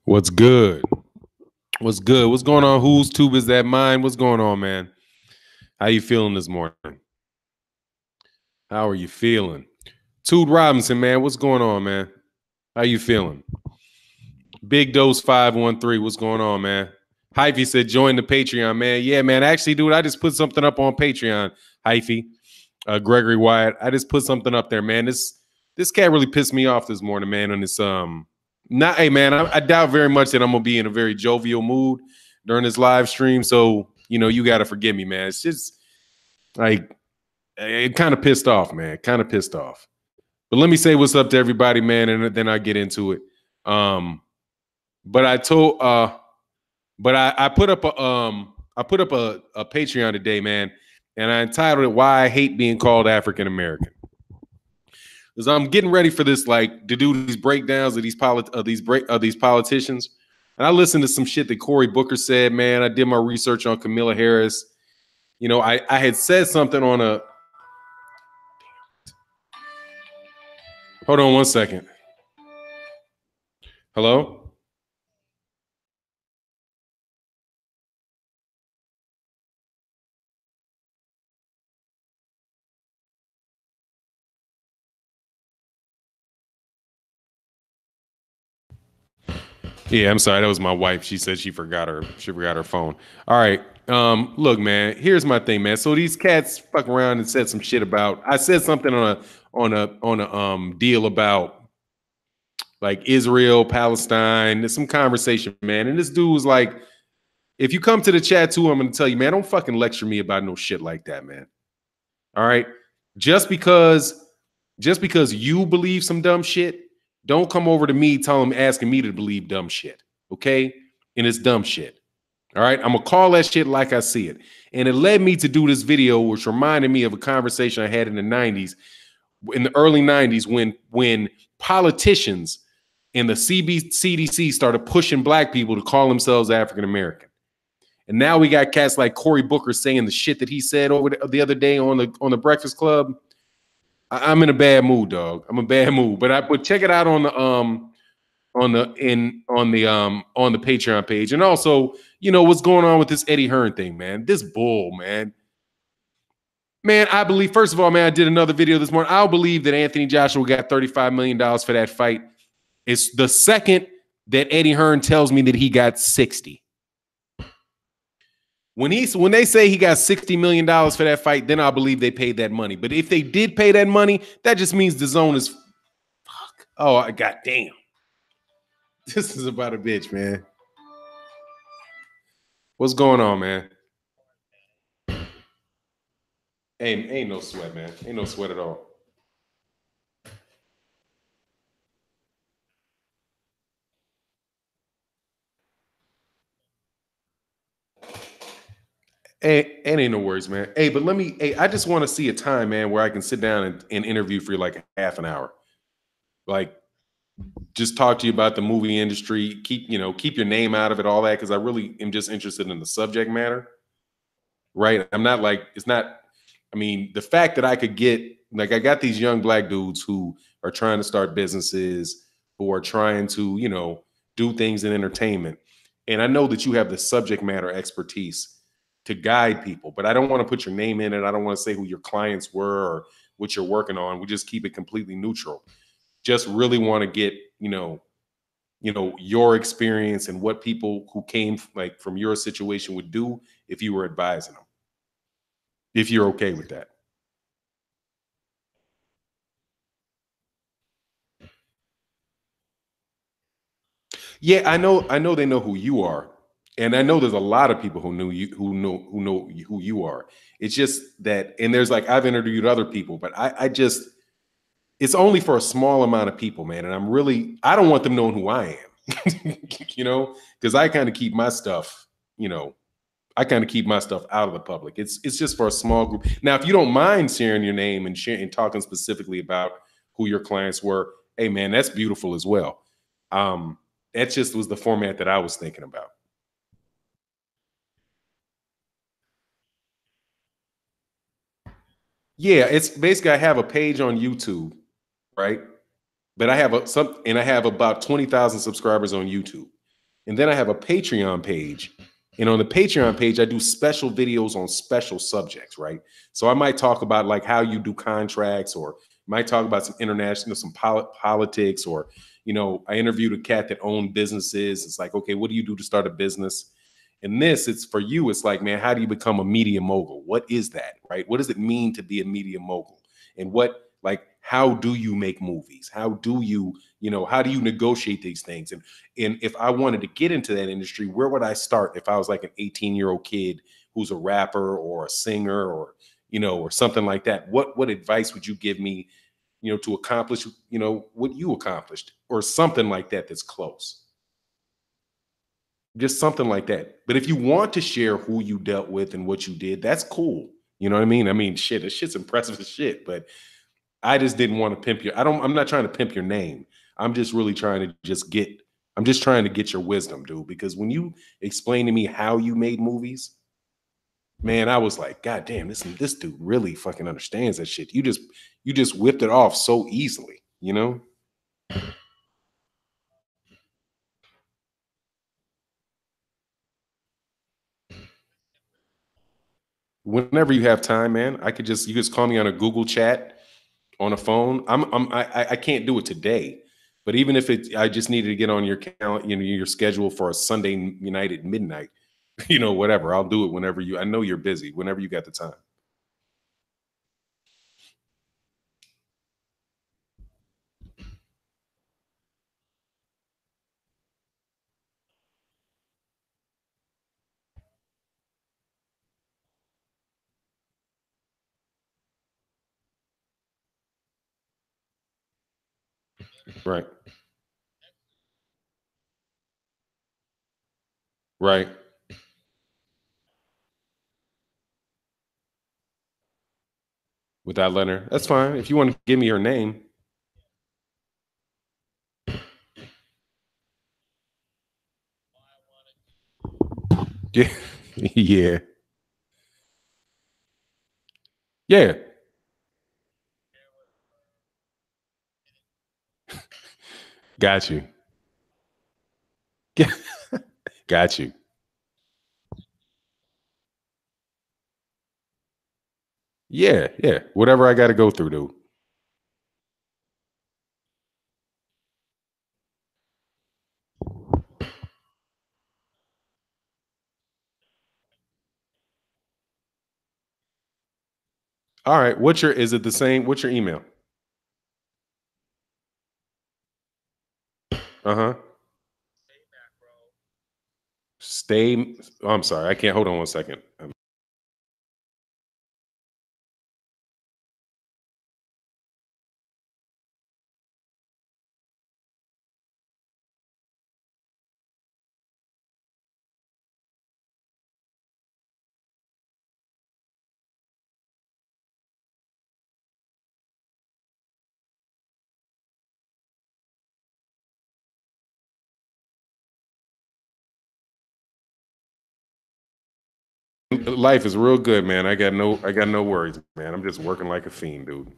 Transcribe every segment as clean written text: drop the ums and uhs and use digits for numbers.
What's good? What's good? What's going on? Whose tube is that mine? What's going on, man? How you feeling this morning? How are you feeling? Tood Robinson, man, what's going on, man? How you feeling? Big Dose 513, what's going on, man? Hyphy said, join the Patreon, man. Yeah, man. Actually, dude, I just put something up on Patreon. Hyphy, Gregory Wyatt. I just put something up there, man. This cat really pissed me off this morning, man, on this not hey man, I doubt very much that I'm gonna be in a very jovial mood during this live stream. So, you gotta forgive me, man. It's just like it kind of pissed off, man. Kind of pissed off. But let me say what's up to everybody, man, and then I get into it. But I told but I put up a Patreon today, man, and I entitled it "Why I Hate Being Called African American." Because I'm getting ready for this, like, to do these breakdowns of these politicians, and I listened to some shit that Cory Booker said. Man, I did my research on Kamala Harris. I had said something on a. Hold on one second. Hello. Yeah, I'm sorry. That was my wife. She said she forgot her phone. All right. Look, man, here's my thing, man. So these cats fuck around and said some shit about. I said something on a deal about like Israel, Palestine. There's some conversation, man. And this dude was like, if you come to the chat too, I'm gonna tell you, man, don't fucking lecture me about no shit like that, man. All right. Just because you believe some dumb shit, don't come over to me asking me to believe dumb shit. Okay? And it's dumb shit. All right. I'm gonna call that shit like I see it. And it led me to do this video, which reminded me of a conversation I had in the 90s, in the early 90s, when politicians and the CDC started pushing black people to call themselves African American. And now we got cats like Cory Booker saying the shit that he said over the other day on the Breakfast Club. I'm in a bad mood, dog. I'm in a bad mood. But check it out on the Patreon page. And also, what's going on with this Eddie Hearn thing, man. This bull, man. Man, I believe, first of all, man, I did another video this morning. I'll believe that Anthony Joshua got $35 million for that fight. It's the second that Eddie Hearn tells me that he got 60. When they say he got $60 million for that fight, then I'll believe they paid that money. But if they did pay that money, that just means the zone is fuck. Oh, goddamn. This is about a bitch, man. What's going on, man? Ain't no sweat, man. Ain't no sweat at all. Ain't no worries, man. Hey, but I just want to see a time, man, where I can sit down and interview for like half an hour. Like, just talk to you about the movie industry, keep your name out of it, all that, because I really am just interested in the subject matter. Right. I'm not like, it's not, I mean, the fact that I could get, like, I got these young black dudes who are trying to start businesses, who are trying to, do things in entertainment. And I know that you have the subject matter expertise to guide people, but I don't want to put your name in it. I don't want to say who your clients were or what you're working on. We just keep it completely neutral. Just really want to get, your experience and what people who came like from your situation would do if you were advising them. If you're okay with that. Yeah, I know they know who you are. And I know there's a lot of people who know who you are. It's just that, and there's like, I've interviewed other people, but I just, it's only for a small amount of people, man. And I don't want them knowing who I am, because I kind of keep my stuff, out of the public. It's just for a small group. Now, if you don't mind sharing your name and talking specifically about who your clients were, hey man, that's beautiful as well. That just was the format that I was thinking about. Yeah, it's basically, I have a page on YouTube, right? But I have I have about 20,000 subscribers on YouTube. And then I have a Patreon page. And on the Patreon page, I do special videos on special subjects, right? So I might talk about like how you do contracts, or might talk about some international, some politics, or, I interviewed a cat that owned businesses. It's like, okay, what do you do to start a business? And this, it's for you. It's like, man, how do you become a media mogul? What is that, right? What does it mean to be a media mogul? And how do you make movies? How do you, how do you negotiate these things? And if I wanted to get into that industry, where would I start if I was like an 18-year-old kid who's a rapper or a singer, or, or something like that? What advice would you give me, to accomplish, what you accomplished, or something like that that's close? Just something like that. But if you want to share who you dealt with and what you did, that's cool. You know what I mean? I mean, shit, this shit's impressive as shit, but I just didn't want to pimp your I'm not trying to pimp your name. I'm just really trying to I'm just trying to get your wisdom, dude, because when you explain to me how you made movies, man, I was like, God damn, this dude really fucking understands that shit. You just whipped it off so easily, you know? Whenever you have time, man, you just call me on a Google chat on a phone. I can't do it today, but even if I just needed to get on your calendar, your schedule for a Sunday night at midnight, whatever. I'll do it whenever I know you're busy, whenever you got the time. Right. Right. Without letting her. That's fine. If you want to give me her name. Yeah. Yeah. Yeah. Got you. Got you. Yeah. Yeah. Whatever I got to go through, dude. All right. Is it the same? What's your email? Uh huh. Stay. Oh, I'm sorry. I can't. Hold on one second. Life is real good, man. I got no worries, man. I'm just working like a fiend, dude.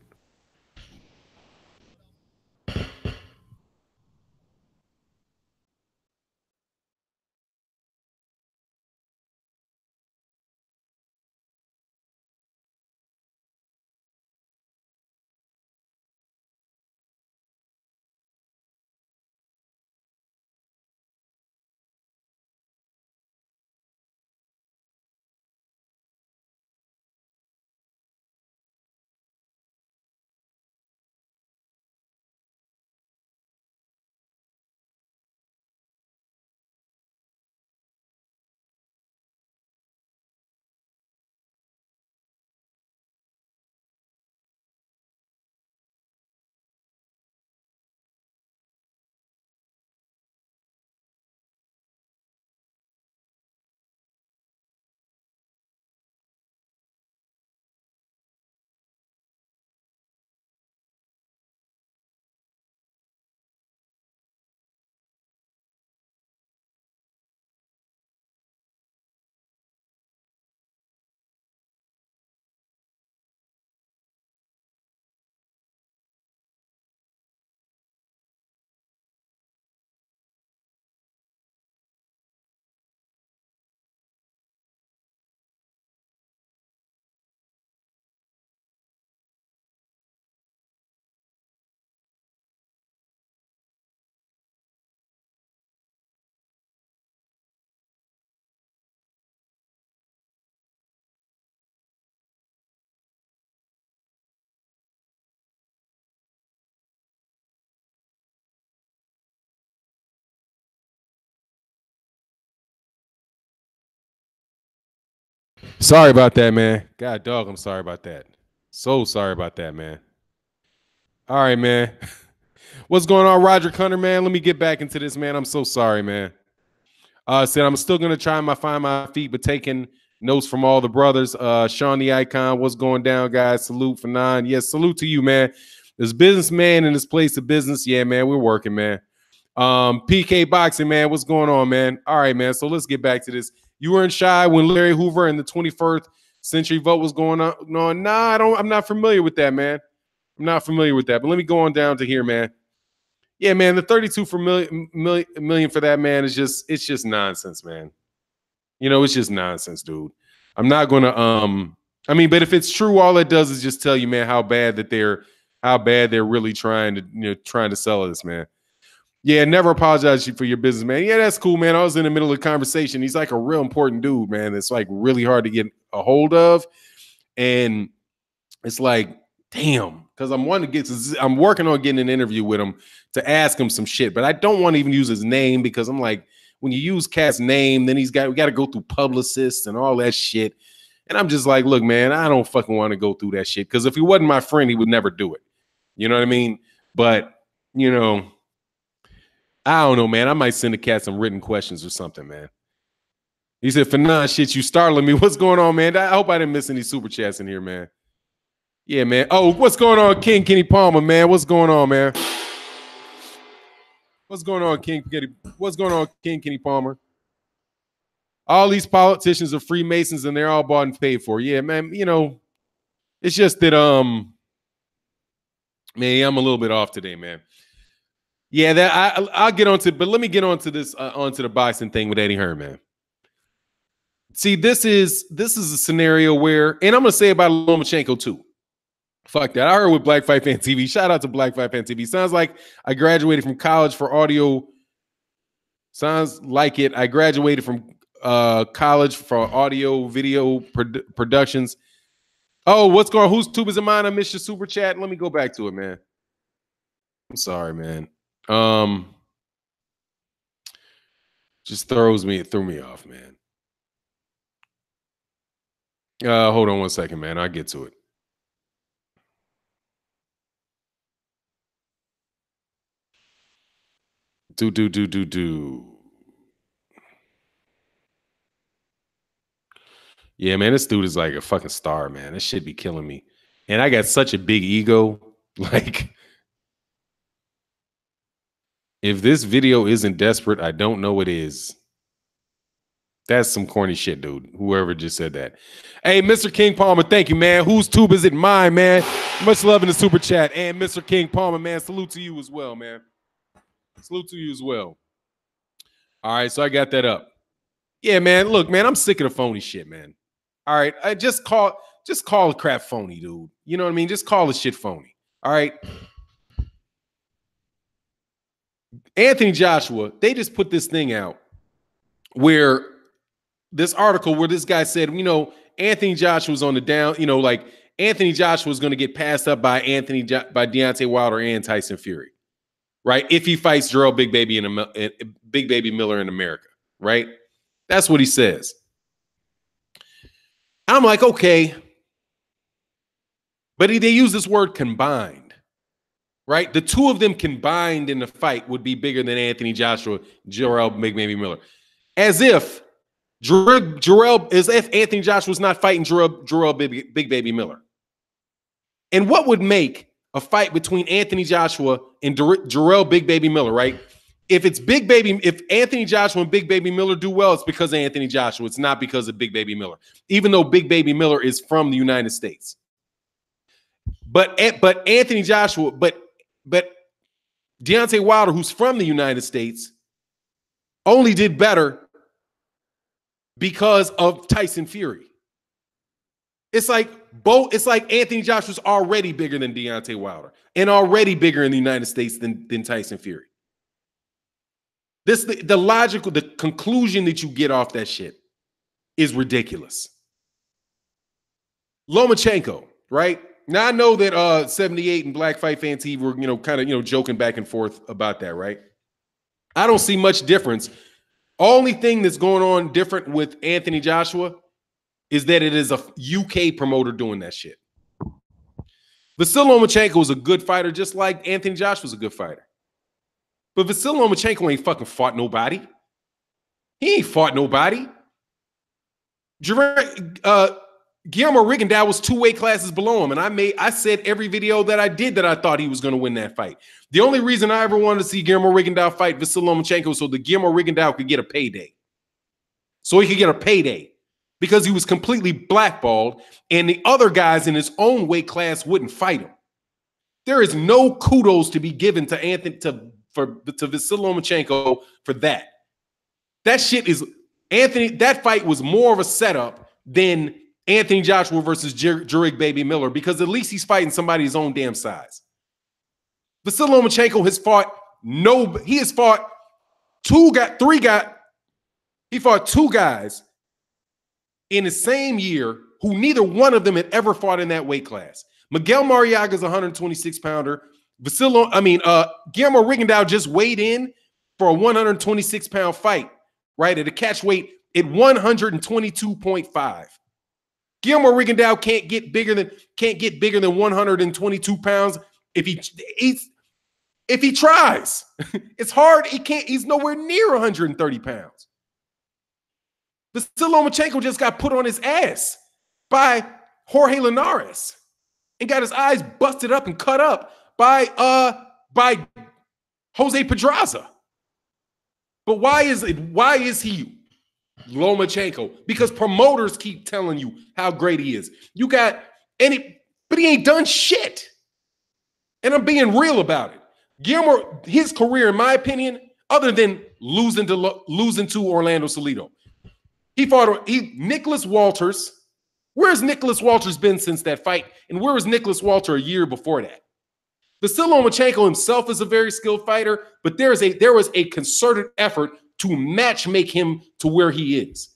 Sorry about that, man. God dog, I'm sorry about that. So sorry about that, man. All right, man. What's going on, Roger Cunner, man? Let me get back into this, man. I'm so sorry, man. Said I'm still gonna try my find my feet, but taking notes from all the brothers. Sean the Icon, what's going down, guys? Salute for 9. Yes, salute to you, man. There's businessman in this place of business. Yeah, man, we're working, man. PK Boxing, man, what's going on, man? All right, man. So let's get back to this. You weren't shy when Larry Hoover and the 21st century vote was going on. No, nah, I'm not familiar with that, man. I'm not familiar with that. But let me go on down to here, man. Yeah, man, the 32 for million for that, man, is just nonsense, man. You know, it's just nonsense, dude. I'm not gonna I mean, but if it's true, all it does is just tell you, man, how bad they're really trying to sell this, man. Yeah, never apologize for your business, man. Yeah, that's cool, man. I was in the middle of the conversation. He's like a real important dude, man. That's like really hard to get a hold of. And it's like, damn, because I'm working on getting an interview with him to ask him some shit, but I don't want to even use his name because I'm like, when you use Cat's name, then we got to go through publicists and all that shit. And I'm just like, look, man, I don't fucking want to go through that shit because if he wasn't my friend, he would never do it. You know what I mean? But, you know, I don't know, man. I might send the cat some written questions or something, man. He said, Fannon, shit, you startling me. What's going on, man? I hope I didn't miss any super chats in here, man. Yeah, man. Oh, what's going on, King Kenny Palmer, man? What's going on, man? What's going on, King Kenny? What's going on, King Kenny Palmer? All these politicians are Freemasons and they're all bought and paid for. Yeah, man. You know, it's just that man, I'm a little bit off today, man. Yeah, that I'll get onto, but let me get onto this onto the boxing thing with Eddie Hearn, man. See, this is a scenario where, and I'm gonna say about Lomachenko too. Fuck that. I heard with Black Fight Fan TV. Shout out to Black Fight Fan TV. Sounds like I graduated from college for audio. Sounds like it. I graduated from college for audio video productions. Oh, what's going on? Whose tube is it mine? I missed your super chat. Let me go back to it, man. I'm sorry, man. Just threw me off, man. Hold on one second, man. I'll get to it. Do. Yeah, man, this dude is like a fucking star, man. This shit be killing me. And I got such a big ego. Like, if this video isn't desperate, I don't know what is. That's some corny shit, dude. Whoever just said that. Hey, Mr. King Palmer, thank you, man. Whose tube is it? Mine, man. Much love in the super chat. And Mr. King Palmer, man, salute to you as well, man. Salute to you as well. All right, so I got that up. Yeah, man. Look, man, I'm sick of the phony shit, man. All right, I just call the crap phony, dude. You know what I mean? Just call the shit phony. All right. Anthony Joshua, they just put this thing out where this article where this guy said, you know, Anthony Joshua's on the down, you know, like Anthony Joshua is going to get passed up by by Deontay Wilder and Tyson Fury, right? If he fights Jarrell Big Baby Miller in America, right? That's what he says. I'm like, okay, but they use this word combined, right? The two of them combined in the fight would be bigger than Anthony Joshua, Jarrell Big Baby Miller, as if Anthony Joshua was not fighting Jarrell Big Baby Miller. And what would make a fight between Anthony Joshua and Jarrell Big Baby Miller, right? If Anthony Joshua and Big Baby Miller do well, it's because of Anthony Joshua. It's not because of Big Baby Miller, even though Big Baby Miller is from the United States. But Anthony Joshua, but Deontay Wilder, who's from the United States, only did better because of Tyson Fury. It's like Anthony Joshua's already bigger than Deontay Wilder and already bigger in the United States than Tyson Fury. The conclusion that you get off that shit is ridiculous. Lomachenko, right? Now I know that 78 and Black Fight Fan TV were, you know, kind of, you know, joking back and forth about that, right? I don't see much difference. Only thing that's going on different with Anthony Joshua is that it is a UK promoter doing that shit. Vasyl Lomachenko was a good fighter, just like Anthony Joshua was a good fighter. But Vasyl Lomachenko ain't fucking fought nobody. He ain't fought nobody. Guillermo Rigondeaux was 2 weight classes below him, and I said every video that I did that I thought he was going to win that fight. The only reason I ever wanted to see Guillermo Rigondeaux fight Vasyl Lomachenko was so that Guillermo Rigondeaux could get a payday. So he could get a payday because he was completely blackballed, and the other guys in his own weight class wouldn't fight him. There is no kudos to be given to Vasyl Lomachenko for that. That shit is that fight was more of a setup than Anthony Joshua versus Jurik Baby Miller, because at least he's fighting somebody his own damn size. Vasyl Lomachenko has fought he fought 2 guys in the same year who neither one of them had ever fought in that weight class. Miguel Mariaga's a 126-pounder. Guillermo Rigondeaux just weighed in for a 126-pound fight, right, at a catch weight at 122.5. Guillermo Rigondeaux can't get bigger than 122 pounds if he tries. It's hard. He's nowhere near 130 pounds. Vasyl Lomachenko just got put on his ass by Jorge Linares and got his eyes busted up and cut up by Jose Pedraza. But why is he Lomachenko? Because promoters keep telling you how great he is. But he ain't done shit. And I'm being real about it. Guillermo, his career, in my opinion, other than losing to Orlando Salido, he fought Nicholas Walters. Where's Nicholas Walters been since that fight? And where was Nicholas Walters a year before that? Vasyl Lomachenko himself is a very skilled fighter, but there was a concerted effort to matchmake him to where he is.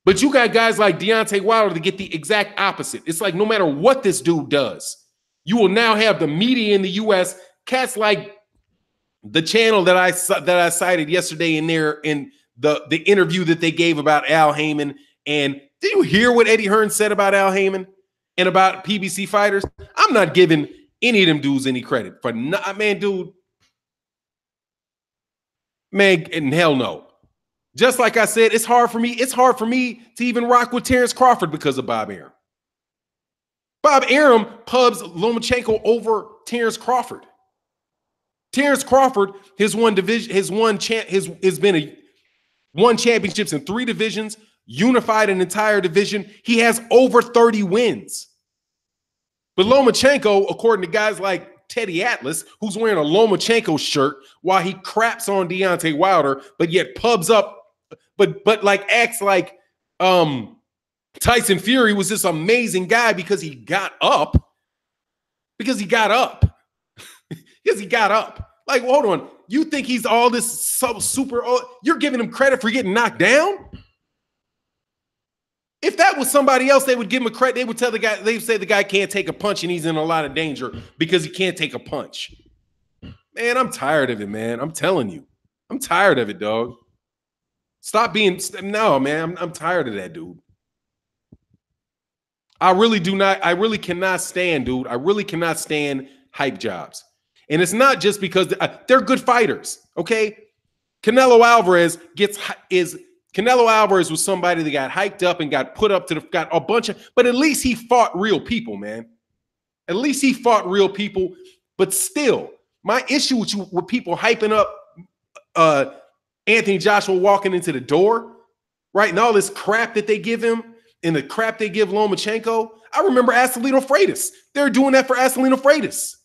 But you got guys like Deontay Wilder to get the exact opposite. It's like no matter what this dude does, you will now have the media in the U.S., cats like the channel that I cited yesterday in the interview that they gave about Al Heyman. And did you hear what Eddie Hearn said about Al Heyman and about PBC fighters? I'm not giving any of them dudes any credit for man, and hell no. Just like I said, it's hard for me to even rock with Terrence Crawford because of Bob Arum. Bob Arum pubs Lomachenko over Terrence Crawford. Terrence Crawford has won championships in 3 divisions, unified an entire division. He has over 30 wins. But Lomachenko, according to guys like Teddy Atlas, who's wearing a Lomachenko shirt while he craps on Deontay Wilder, but yet pubs up, but like acts like Tyson Fury was this amazing guy because he got up. Because he got up. Like, hold on. You think he's all this super? You're giving him credit for getting knocked down? If that was somebody else, they would give him a credit. They would tell the guy, they would say the guy can't take a punch and he's in a lot of danger because he can't take a punch. Man, I'm tired of it, man. I'm telling you. I'm tired of it, dog. Stop being, no, man. I'm tired of that, dude. I really cannot stand, dude. I really cannot stand hype jobs. And it's not just because they're good fighters, okay? Canelo Alvarez was somebody that got hyped up and got put up to got a bunch of, but at least he fought real people, man. At least he fought real people. But still, my issue with people hyping up Anthony Joshua walking into the door, right? And all this crap that they give him and the crap they give Lomachenko. I remember Acelino Freitas. They're doing that for Acelino Freitas.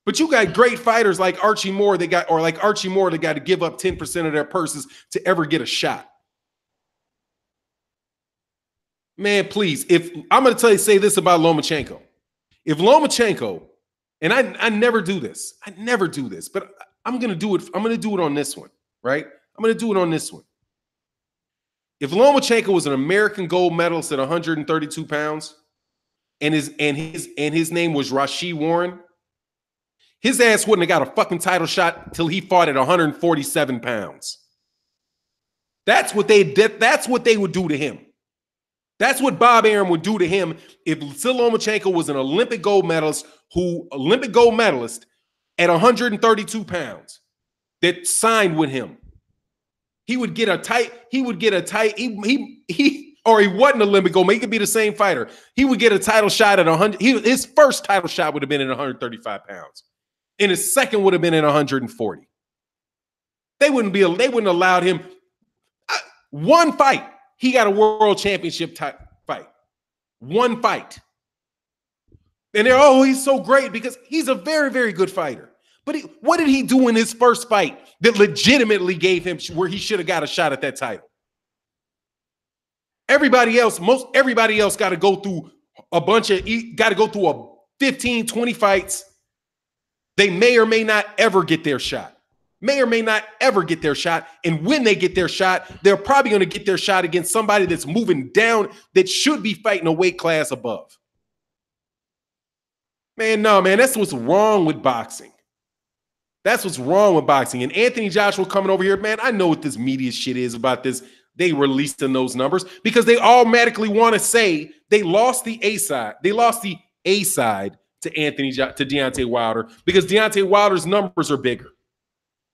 But you got great fighters like Archie Moore that got to give up 10% of their purses to ever get a shot. Man, please, if I'm going to say this about Lomachenko. If Lomachenko, and I never do this, but I'm going to do it. I'm going to do it on this one, right? I'm going to do it on this one. If Lomachenko was an American gold medalist at 132 pounds and his name was Rashid Warren, his ass wouldn't have got a fucking title shot till he fought at 147 pounds. That's what they did. That's what they would do to him. That's what Bob Arum would do to him if Vasyl Lomachenko was an Olympic gold medalist at 132 pounds that signed with him. He would get a tight, he wasn't Olympic gold, he could be the same fighter. He would get a title shot at 100. His first title shot would have been at 135 pounds. And his second would have been at 140. They wouldn't allowed him one fight. He got a world championship fight. One fight. And they're, he's so great because he's a very, very good fighter. But what did he do in his first fight that legitimately gave him where he should have got a shot at that title? Everybody else got to go through a 15, 20 fights. They may or may not ever get their shot. And when they get their shot, they're probably going to get their shot against somebody that's moving down, that should be fighting a weight class above. Man, no, man, that's what's wrong with boxing. That's what's wrong with boxing. And Anthony Joshua coming over here, man, I know what this media shit is about this. They released in those numbers because they automatically want to say they lost the A side. They lost the A side to Deontay Wilder because Deontay Wilder's numbers are bigger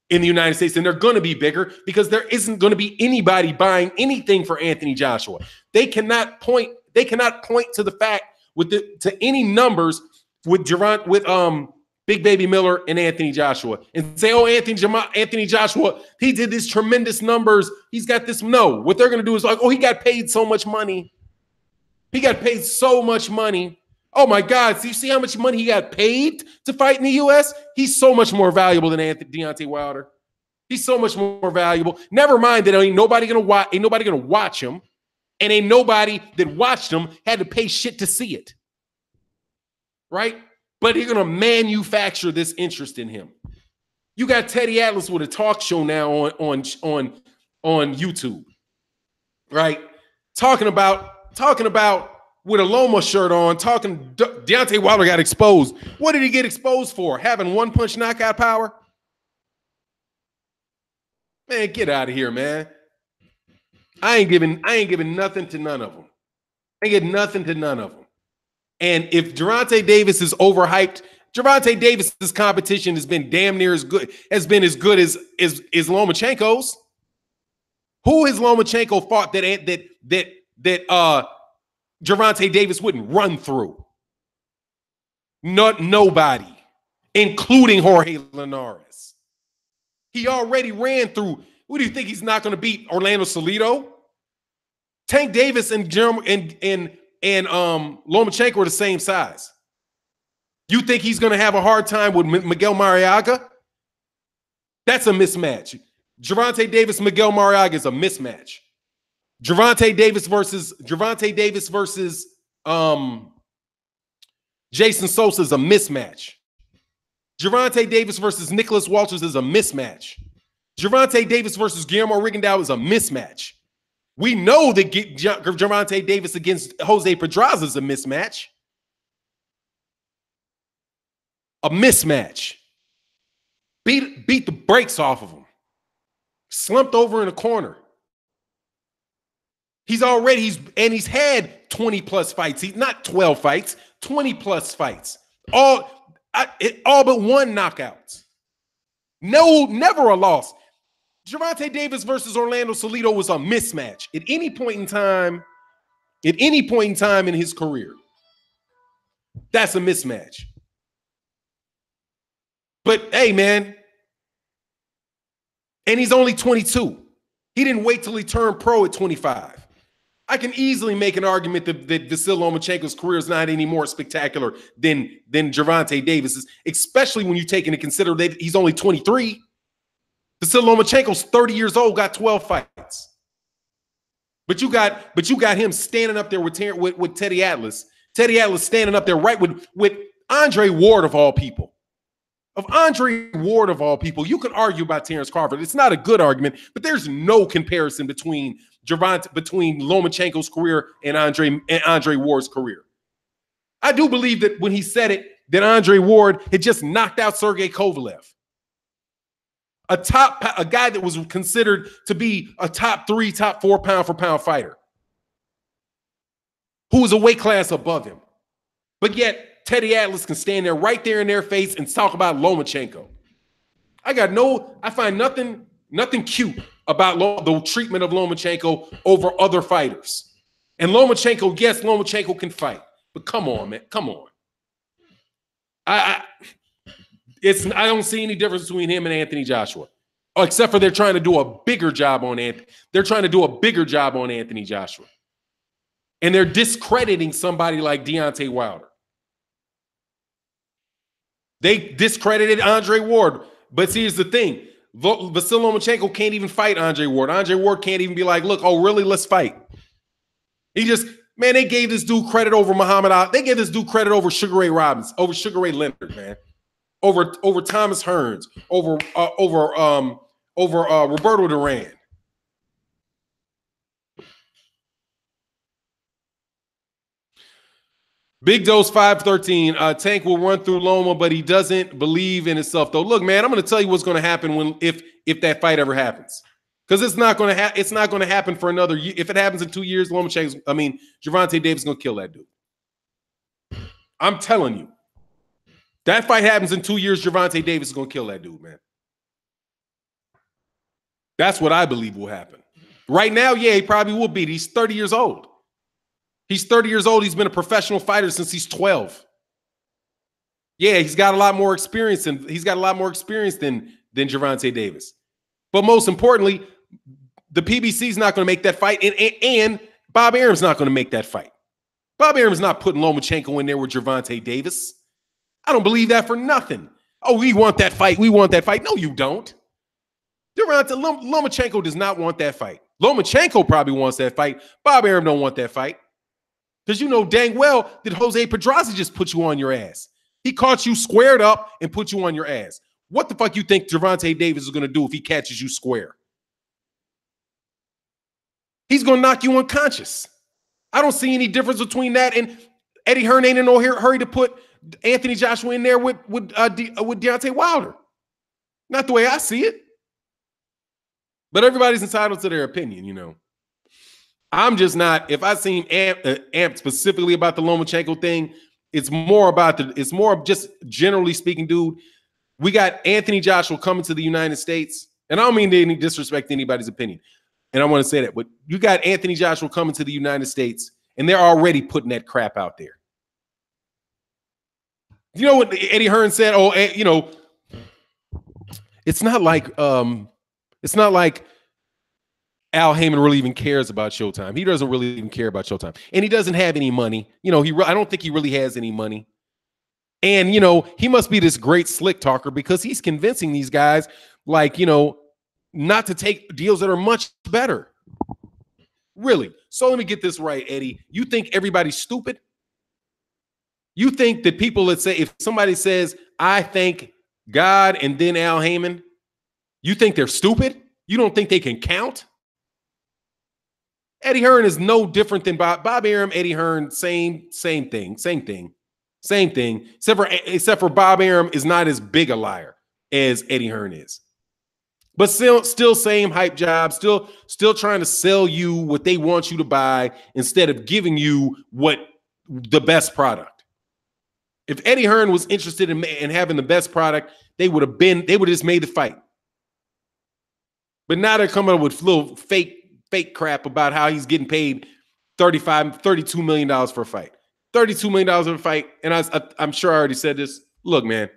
in the United States, and they're going to be bigger because there isn't going to be anybody buying anything for Anthony Joshua. They cannot point to the fact to any numbers with Big Baby Miller and Anthony Joshua and say, Anthony Joshua, he did these tremendous numbers. He's got this. No, what they're going to do is like, he got paid so much money. He got paid so much money. Oh my God, so you see how much money he got paid to fight in the U.S.? He's so much more valuable than Deontay Wilder. He's so much more valuable. Never mind that ain't nobody gonna watch him, and ain't nobody that watched him had to pay shit to see it. Right? But they're gonna manufacture this interest in him. You got Teddy Atlas with a talk show now on YouTube, right? Talking about with a Loma shirt on, Deontay Wilder got exposed. What did he get exposed for? Having one punch knockout power? Man, get out of here, man. I ain't giving nothing to none of them. I ain't getting nothing to none of them. And if Gervonta Davis is overhyped, Gervonta Davis's competition has been damn near as good as Lomachenko's. Who has Lomachenko fought that Gervonta Davis wouldn't run through? Nobody, including Jorge Linares. He already ran through. What do you think, he's not going to beat Orlando Salido? Tank Davis and Lomachenko are the same size. You think he's going to have a hard time with Miguel Mariaga? That's a mismatch. Gervonta Davis, Miguel Mariaga is a mismatch. Gervonta Davis versus Jason Sosa is a mismatch. Gervonta Davis versus Nicholas Walters is a mismatch. Gervonta Davis versus Guillermo Rigondeaux is a mismatch. We know that Gervonta Davis against Jose Pedraza is a mismatch. A mismatch. Beat the brakes off of him. Slumped over in a corner. He's had 20 plus fights. He's not 12 fights, 20 plus fights. All but one knockouts. No, never a loss. Gervonta Davis versus Orlando Salido was a mismatch at any point in time in his career. That's a mismatch. But hey, man, and he's only 22. He didn't wait till he turned pro at 25. I can easily make an argument that Vasyl Lomachenko's career is not any more spectacular than Gervonta Davis's, especially when you take into consider that he's only 23. Vasyl Lomachenko's 30 years old, got 12 fights. But you got him standing up there with Teddy Atlas. Teddy Atlas standing up there right with Andre Ward of all people. You can argue about Terrence Crawford. It's not a good argument, but there's no comparison between Lomachenko's career and Andre Ward's career. I do believe that when he said it, that Andre Ward had just knocked out Sergey Kovalev. A guy that was considered to be a top 3, top 4 pound for pound fighter, who was a weight class above him. But yet Teddy Atlas can stand there right there in their face and talk about Lomachenko. I find nothing cute about the treatment of Lomachenko over other fighters. And Lomachenko, yes, Lomachenko can fight, but come on, man, come on. I don't see any difference between him and Anthony Joshua, except for they're trying to do a bigger job on Anthony. They're trying to do a bigger job on Anthony Joshua, and they're discrediting somebody like Deontay Wilder. They discredited Andre Ward, but see, here's the thing: Vasyl Lomachenko can't even fight Andre Ward. Andre Ward can't even be like, "Look, oh really? Let's fight." They gave this dude credit over Muhammad Ali. They gave this dude credit over Sugar Ray Robinson, over Sugar Ray Leonard, man. Over Thomas Hearns, over Roberto Duran. Big Dose 513. Tank will run through Loma, but he doesn't believe in himself. Though, look, man, I'm going to tell you what's going to happen if that fight ever happens, because it's not going to happen for another year. If it happens in 2 years, Gervonta Davis is going to kill that dude. I'm telling you. That fight happens in 2 years, Gervonta Davis is going to kill that dude, man. That's what I believe will happen. Right now, yeah, he probably will be. He's 30 years old. He's 30 years old. He's been a professional fighter since he's 12. Yeah, he's got a lot more experience than Gervonta Davis. But most importantly, the PBC is not going to make that fight, and Bob Arum's not going to make that fight. Bob Arum's not putting Lomachenko in there with Gervonta Davis. I don't believe that for nothing. Oh, we want that fight. We want that fight. No, you don't. Lomachenko does not want that fight. Lomachenko probably wants that fight. Bob Arum don't want that fight. Because you know dang well that Jose Pedraza just put you on your ass. He caught you squared up and put you on your ass. What the fuck you think Gervonta Davis is going to do if he catches you square? He's going to knock you unconscious. I don't see any difference between that and Eddie Hearn ain't in no hurry to put Anthony Joshua in there with Deontay Wilder. Not the way I see it. But everybody's entitled to their opinion, you know. I'm just not. If I seem amped specifically about the Lomachenko thing, it's more of just generally speaking, dude. We got Anthony Joshua coming to the United States, and I don't mean to disrespect anybody's opinion, and I want to say that, but you got Anthony Joshua coming to the United States, and they're already putting that crap out there. You know what Eddie Hearn said? Oh, you know, it's not like Al Heyman really even cares about Showtime. He doesn't really even care about Showtime. And he doesn't have any money. You know, I don't think he really has any money. And, you know, he must be this great slick talker because he's convincing these guys, like, you know, not to take deals that are much better. Really. So let me get this right, Eddie. You think everybody's stupid? You think that people that say, if somebody says, I thank God and then Al Heyman, you think they're stupid? You don't think they can count? Eddie Hearn is no different than Bob Arum, Eddie Hearn, same thing. Except for Bob Arum is not as big a liar as Eddie Hearn is. But still same hype job, still trying to sell you what they want you to buy instead of giving you the best product. If Eddie Hearn was interested in having the best product, they would have just made the fight. But now they're coming up with little fake crap about how he's getting paid $32 million for a fight. $32 million for a fight. And I'm sure I already said this. Look, man,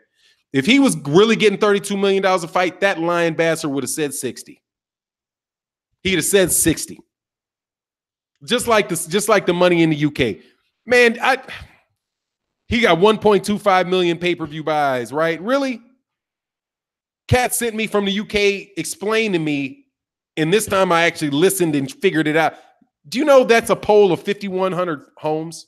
if he was really getting $32 million a fight, that lion bastard would have said 60. He'd have said 60. Just like the money in the UK. Man, he got 1.25 million pay-per-view buys, right? Really? Cat sent me from the UK, explained to me, and this time I actually listened and figured it out. Do you know that's a poll of 5,100 homes?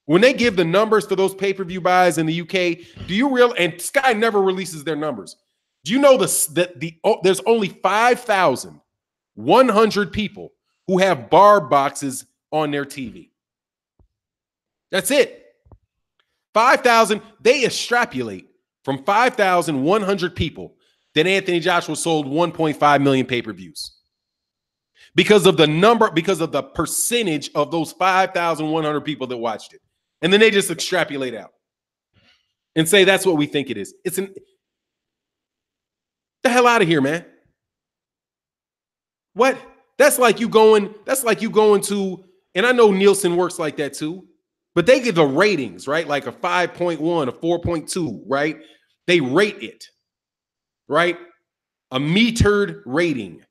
When they give the numbers for those pay-per-view buys in the UK, do you realize, and Sky never releases their numbers. Do you know there's only 5,100 people who have bar boxes on their TV? That's it. 5,000, they extrapolate from 5,100 people that Anthony Joshua sold 1.5 million pay-per-views. Because of the percentage of those 5,100 people that watched it. And then they just extrapolate out and say that's what we think it is. The hell out of here, man. What? That's like you going to, and I know Nielsen works like that too, but they give the ratings, right? Like a 5.1, a 4.2, right? They rate it, right? A metered rating.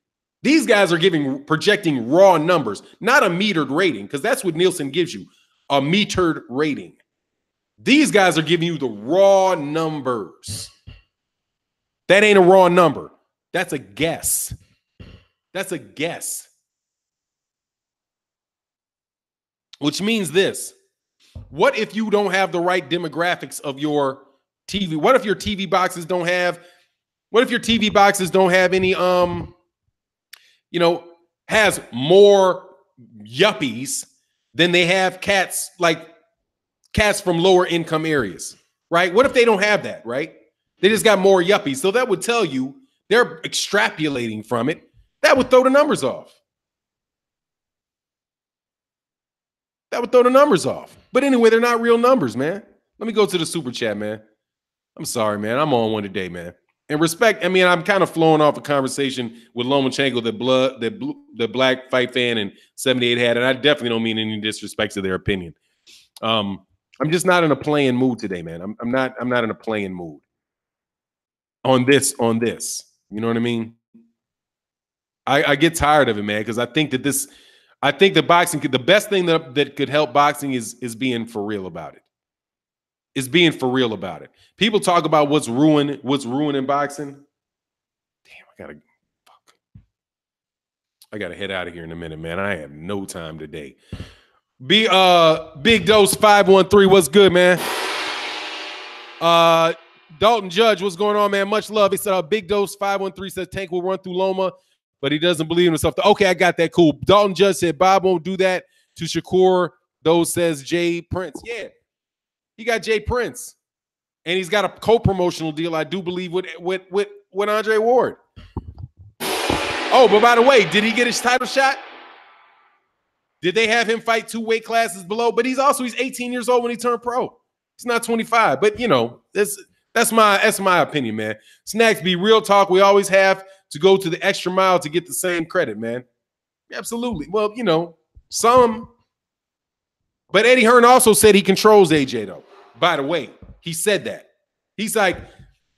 These guys are projecting raw numbers, not a metered rating, because that's what Nielsen gives you, a metered rating. These guys are giving you the raw numbers. That ain't a raw number. That's a guess. That's a guess. Which means this. What if you don't have the right demographics of your TV? What if your TV boxes don't have any has more yuppies than they have cats from lower income areas, right? What if they don't have that, right? They just got more yuppies. So that would tell you they're extrapolating from it. That would throw the numbers off. But anyway, they're not real numbers, man. Let me go to the super chat, man. I'm sorry, man. I'm on one today, man. And respect, I mean, I'm kind of flowing off a conversation with Lomachenko that Black Fight Fan and 78 had, and I definitely don't mean any disrespect to their opinion. I'm just not in a playing mood today, man. I'm not in a playing mood on this. You know what I mean? I get tired of it, man, because I think that boxing the best thing that could help boxing is being for real about it. Is being for real about it. People talk about what's ruining boxing. Damn, I gotta head out of here in a minute, man. I have no time today. Big Dose 513, what's good, man? Dalton Judge, what's going on, man? Much love. He said Big Dose 513 says Tank will run through Loma, but he doesn't believe in himself. Okay, I got that. Cool. Dalton Judge said Bob won't do that to Shakur. Those says Jay Prince. Yeah. He got Jay Prince, and he's got a co-promotional deal, I do believe, with Andre Ward. Oh, but by the way, did he get his title shot? Did they have him fight 2 weight classes below? But he's 18 years old when he turned pro. He's not 25. But that's my opinion, man. Snacks be real talk. We always have to go to the extra mile to get the same credit, man. Absolutely. Well, some. But Eddie Hearn also said he controls AJ, though. By the way, he said that. He's like,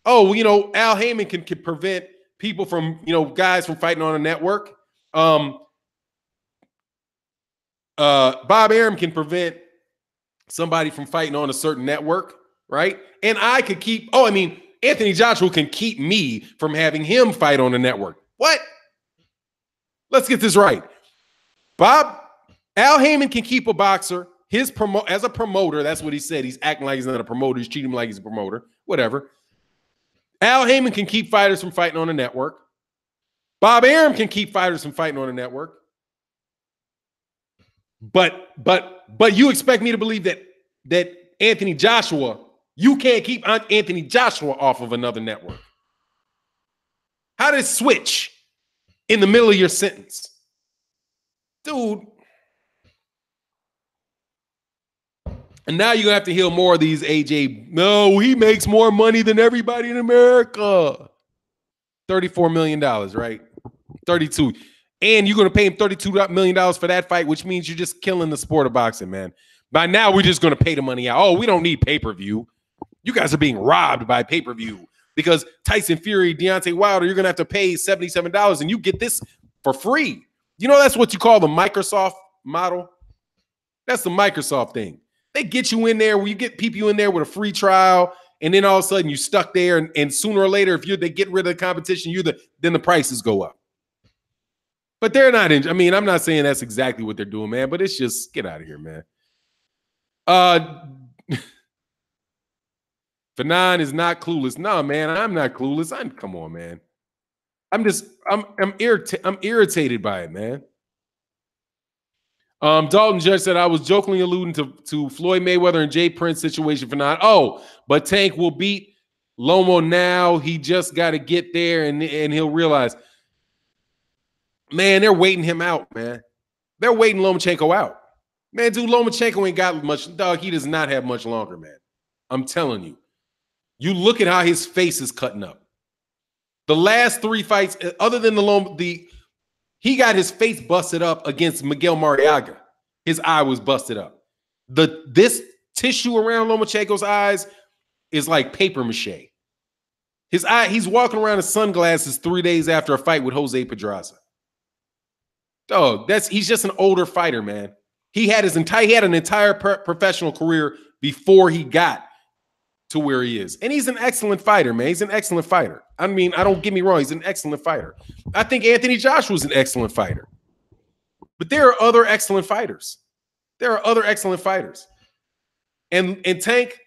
Al Heyman can prevent people from, guys from fighting on a network. Bob Arum can prevent somebody from fighting on a certain network, right? And I could Anthony Joshua can keep me from having him fight on a network. What? Let's get this right. Al Heyman can keep a boxer. As a promoter, that's what he said. He's acting like he's not a promoter. He's treating him like he's a promoter. Whatever. Al Heyman can keep fighters from fighting on a network. Bob Arum can keep fighters from fighting on a network. But you expect me to believe that Anthony Joshua, you can't keep Anthony Joshua off of another network. How did it switch in the middle of your sentence? Dude. And now you're going to have to hear more of these AJ. No, he makes more money than everybody in America. $34 million, right? 32. And you're going to pay him $32 million for that fight, which means you're just killing the sport of boxing, man. By now, we're just going to pay the money out. Oh, we don't need pay-per-view. You guys are being robbed by pay-per-view because Tyson Fury, Deontay Wilder, you're going to have to pay $77 and you get this for free. That's what you call the Microsoft model. That's the Microsoft thing. They get you in there where you get people in there with a free trial, and then all of a sudden you're stuck there, and sooner or later, if they get rid of the competition, then the prices go up. But they're not I'm not saying that's exactly what they're doing, man, but it's just get out of here, man. Fannon is not clueless. No, man, I'm not clueless. Come on, man. I'm irritated by it, man. Dalton Judge said I was jokingly alluding to Floyd Mayweather and Jay Prince situation for not. Oh, but Tank will beat Lomo now, he just got to get there and he'll realize, man, they're waiting him out, man. They're waiting Lomachenko out. Man, dude, Lomachenko ain't got much. Dog, he does not have much longer, man. I'm telling you. You look at how his face is cutting up. The last 3 fights, other than he got his face busted up against Miguel Mariaga. His eye was busted up. This tissue around Lomachenko's eyes is like paper mache. His eye, he's walking around in sunglasses 3 days after a fight with Jose Pedraza. Dog, he's just an older fighter, man. He had an entire professional career before he got to where he is. And he's an excellent fighter, man. He's an excellent fighter. I mean, I don't get me wrong, he's an excellent fighter. I think Anthony Joshua's an excellent fighter. But there are other excellent fighters. There are other excellent fighters. And Tank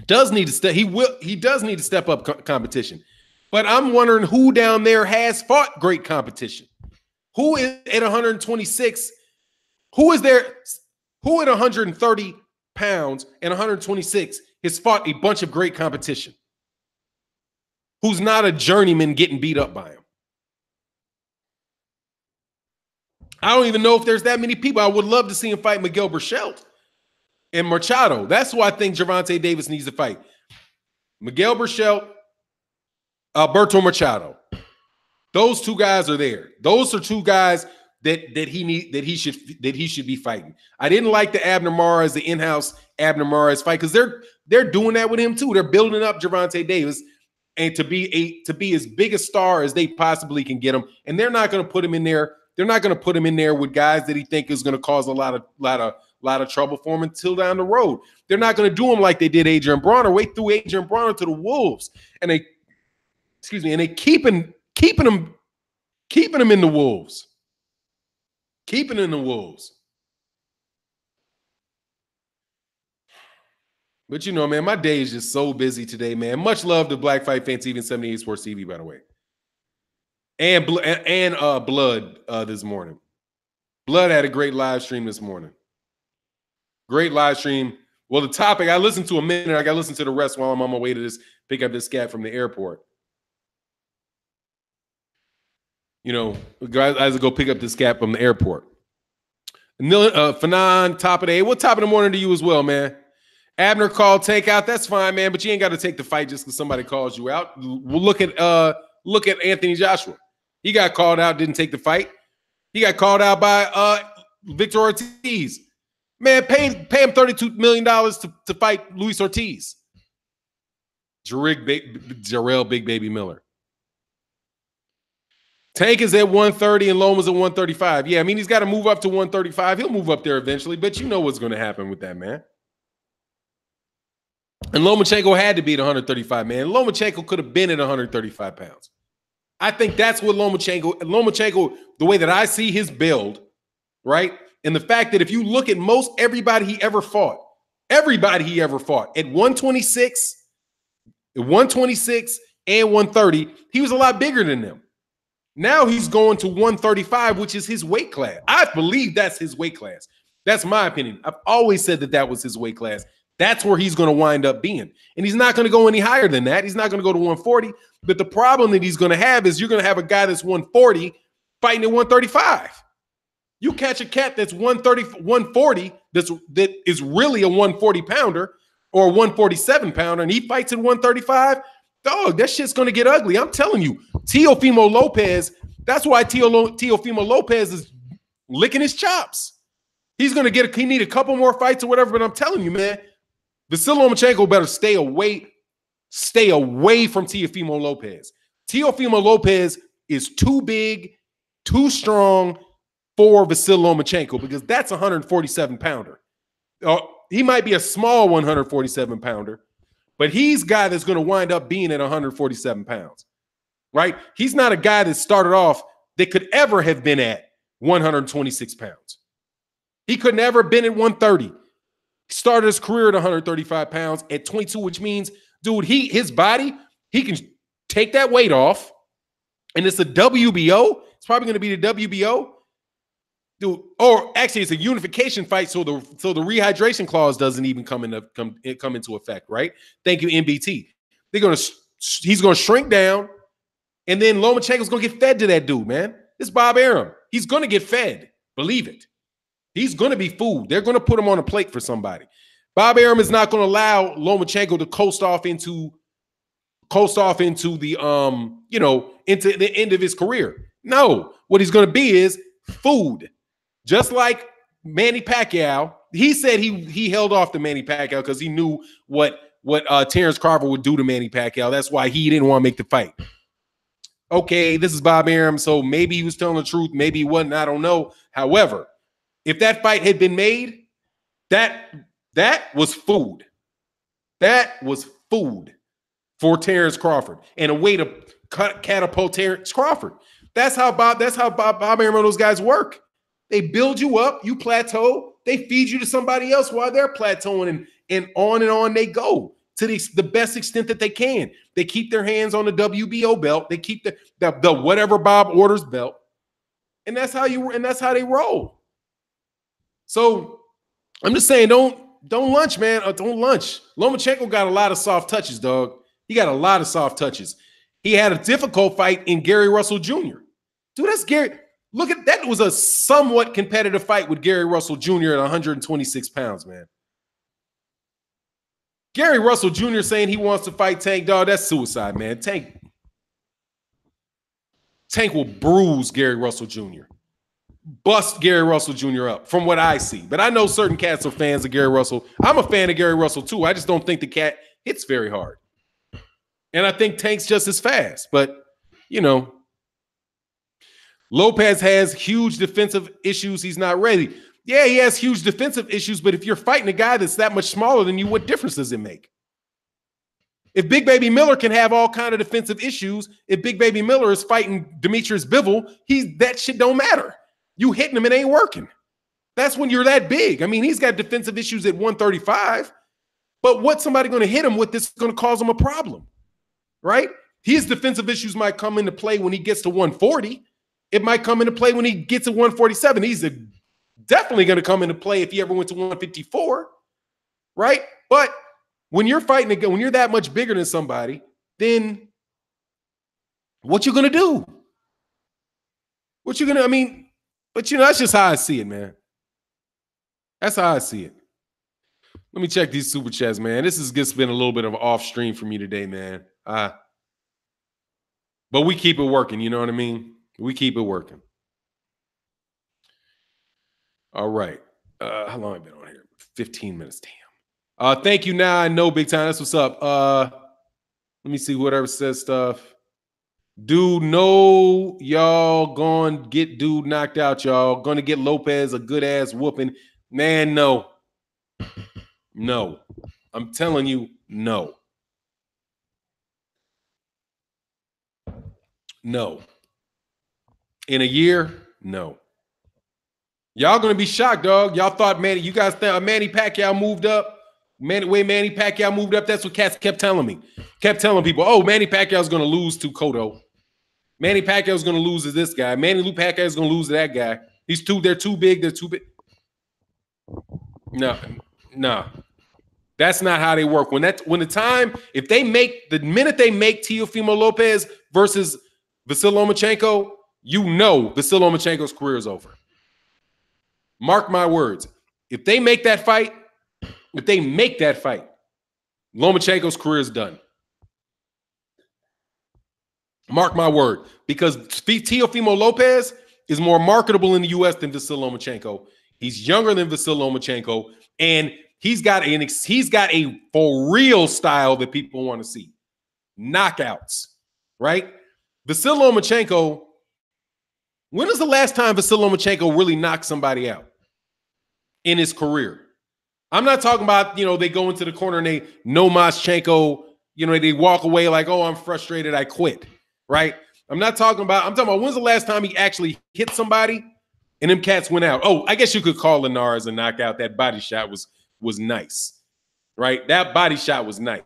does need to step up competition. But I'm wondering who down there has fought great competition. Who is at 126? Who is there? Who at 130 pounds and 126 has fought a bunch of great competition? Who's not a journeyman getting beat up by him? I don't even know if there's that many people. I would love to see him fight Miguel Berchelt and Machado. That's who I think Gervonta Davis needs to fight. Miguel Berchelt, Alberto Machado. Those 2 guys are there. Those are 2 guys that he should be fighting. I didn't like the Abner Mares, the in-house Abner Mares fight, because they're doing that with him too. They're building up Gervonta Davis and to be as big a star as they possibly can get him. And they're not going to put him in there. They're not going to put him in there with guys that he think is going to cause a lot of trouble for him until down the road. They're not going to do him like they did Adrian Bronner. Wait through Adrian Bronner to the Wolves, and they keeping him in the Wolves. Keeping in the Wolves. But you know, man, my day is just so busy today, man. Much love to Black Fight Fan TV and 78 Sports TV, by the way. And Blood this morning. Blood had a great live stream this morning. Great live stream. Well, the topic, I listened to a minute. I got to listen to the rest while I'm on my way to pick up this scat from the airport. You know, guys, I have to go pick up this scat from the airport. Fannon, top of the day. What top of the morning to you as well, man? Abner called Tank out. That's fine, man. But you ain't got to take the fight just because somebody calls you out. We'll look at Anthony Joshua. He got called out, didn't take the fight. He got called out by Victor Ortiz. Man, pay him $32 million to fight Luis Ortiz. Jarrell Big Baby Miller. Tank is at 130 and Loma's at 135. Yeah, I mean, he's got to move up to 135. He'll move up there eventually, but you know what's going to happen with that, man. And Lomachenko had to be at 135, man. Lomachenko could have been at 135 pounds. I think that's what Lomachenko, the way that I see his build, right? And the fact that if you look at most everybody he ever fought at 126 and 130, he was a lot bigger than them. Now he's going to 135, which is his weight class. I believe that's his weight class. That's my opinion. I've always said that was his weight class. That's where he's going to wind up being. And he's not going to go any higher than that. He's not going to go to 140. But the problem that he's going to have is you're going to have a guy that's 140 fighting at 135. You catch a cat that's 140 that is really a 140 pounder or a 147 pounder, and he fights at 135. Dog, that shit's going to get ugly. I'm telling you, Teofimo Lopez, that's why Teofimo Lopez is licking his chops. He's going to he need a couple more fights or whatever, but I'm telling you, man, Vasyl Lomachenko better stay away from Teofimo Lopez. Teofimo Lopez is too big, too strong for Vasyl Lomachenko because that's a 147 pounder. He might be a small 147 pounder, but he's a guy that's going to wind up being at 147 pounds, right? He's not a guy that started off that could ever have been at 126 pounds. He could never have been at 130. He started his career at 135 pounds at 22, which means, dude, his body, he can take that weight off, and it's a WBO. It's probably going to be the WBO. Dude, or actually, it's a unification fight, so the rehydration clause doesn't even come into effect, right? Thank you, NBT. He's gonna shrink down, and then Lomachenko's gonna get fed to that dude, man. It's Bob Arum. He's gonna get fed. Believe it. He's gonna be food. They're gonna put him on a plate for somebody. Bob Arum is not gonna allow Lomachenko to coast off into the into the end of his career. No, what he's gonna be is food. Just like Manny Pacquiao. He said he held off to Manny Pacquiao because he knew what Terrence Crawford would do to Manny Pacquiao. That's why he didn't want to make the fight. Okay, this is Bob Arum, so maybe he was telling the truth, maybe he wasn't, I don't know. However, if that fight had been made, that was food. That was food for Terrence Crawford and a way to catapult Terrence Crawford. That's how Bob Arum and those guys work. They build you up, you plateau, they feed you to somebody else while they're plateauing, and on they go to the best extent that they can. They keep their hands on the WBO belt, they keep the whatever Bob orders belt, and that's how they roll. So I'm just saying, don't lunch, man. Don't lunch. Lomachenko got a lot of soft touches, dog. He got a lot of soft touches. He had a difficult fight in Gary Russell Jr. Dude, that's Gary. Look at that. Was a somewhat competitive fight with Gary Russell Jr. at 126 pounds, man. Gary Russell Jr. saying he wants to fight Tank, dog, that's suicide, man. Tank will bruise Gary Russell Jr. Bust Gary Russell Jr. up from what I see. But I know certain cats are fans of Gary Russell. I'm a fan of Gary Russell too. I just don't think the cat hits very hard. And I think Tank's just as fast. But, Lopez has huge defensive issues. He's not ready. Yeah, he has huge defensive issues, but if you're fighting a guy that's that much smaller than you, what difference does it make? If Big Baby Miller can have all kind of defensive issues, if Big Baby Miller is fighting Demetrius Bivol, that shit don't matter. You hitting him, it ain't working. That's when you're that big. I mean, he's got defensive issues at 135, but what's somebody going to hit him with that's going to cause him a problem, right? His defensive issues might come into play when he gets to 140. It might come into play when he gets to 147. He's definitely going to come into play if he ever went to 154, right? But when you're fighting again, when you're that much bigger than somebody, then what you going to do? But that's just how I see it, man. That's how I see it. Let me check these super chats, man. This has just been a little bit of an off stream for me today, man. But we keep it working, you know what I mean? We keep it working. All right. How long have I been on here? 15 minutes. Damn. Thank you. Now I know, big time. That's what's up. Let me see whatever says stuff. Dude, no, y'all gonna get dude knocked out, y'all. Gonna get Lopez a good ass whooping. Man, no. No. I'm telling you, no. No. In a year, no. Y'all gonna be shocked, dog. Y'all thought, man, you guys thought Manny Pacquiao moved up. Way Manny Pacquiao moved up, that's what cats kept telling me. Kept telling people, oh, Manny Pacquiao's gonna lose to Cotto. Manny Pacquiao's gonna lose to this guy. Manny Pacquiao's gonna lose to that guy. They're too big. They're too big. No. That's not how they work. If they make the minute they make Teofimo Lopez versus Vasyl Lomachenko, Vasyl Lomachenko's career is over. Mark my words. If they make that fight, Lomachenko's career is done. Mark my word. Because Teofimo Lopez is more marketable in the U.S. than Vasyl Lomachenko. He's younger than Vasyl Lomachenko, and he's got a for real style that people want to see. Knockouts, right? Vasyl Lomachenko, when was the last time Vasyl Lomachenko really knocked somebody out in his career? I'm not talking about, they go into the corner and they Nomaschenko, they walk away like, oh, I'm frustrated, I quit, right? I'm talking about when's the last time he actually hit somebody and them cats went out? Oh, I guess you could call Linares a knockout. That body shot was nice, right? That body shot was nice.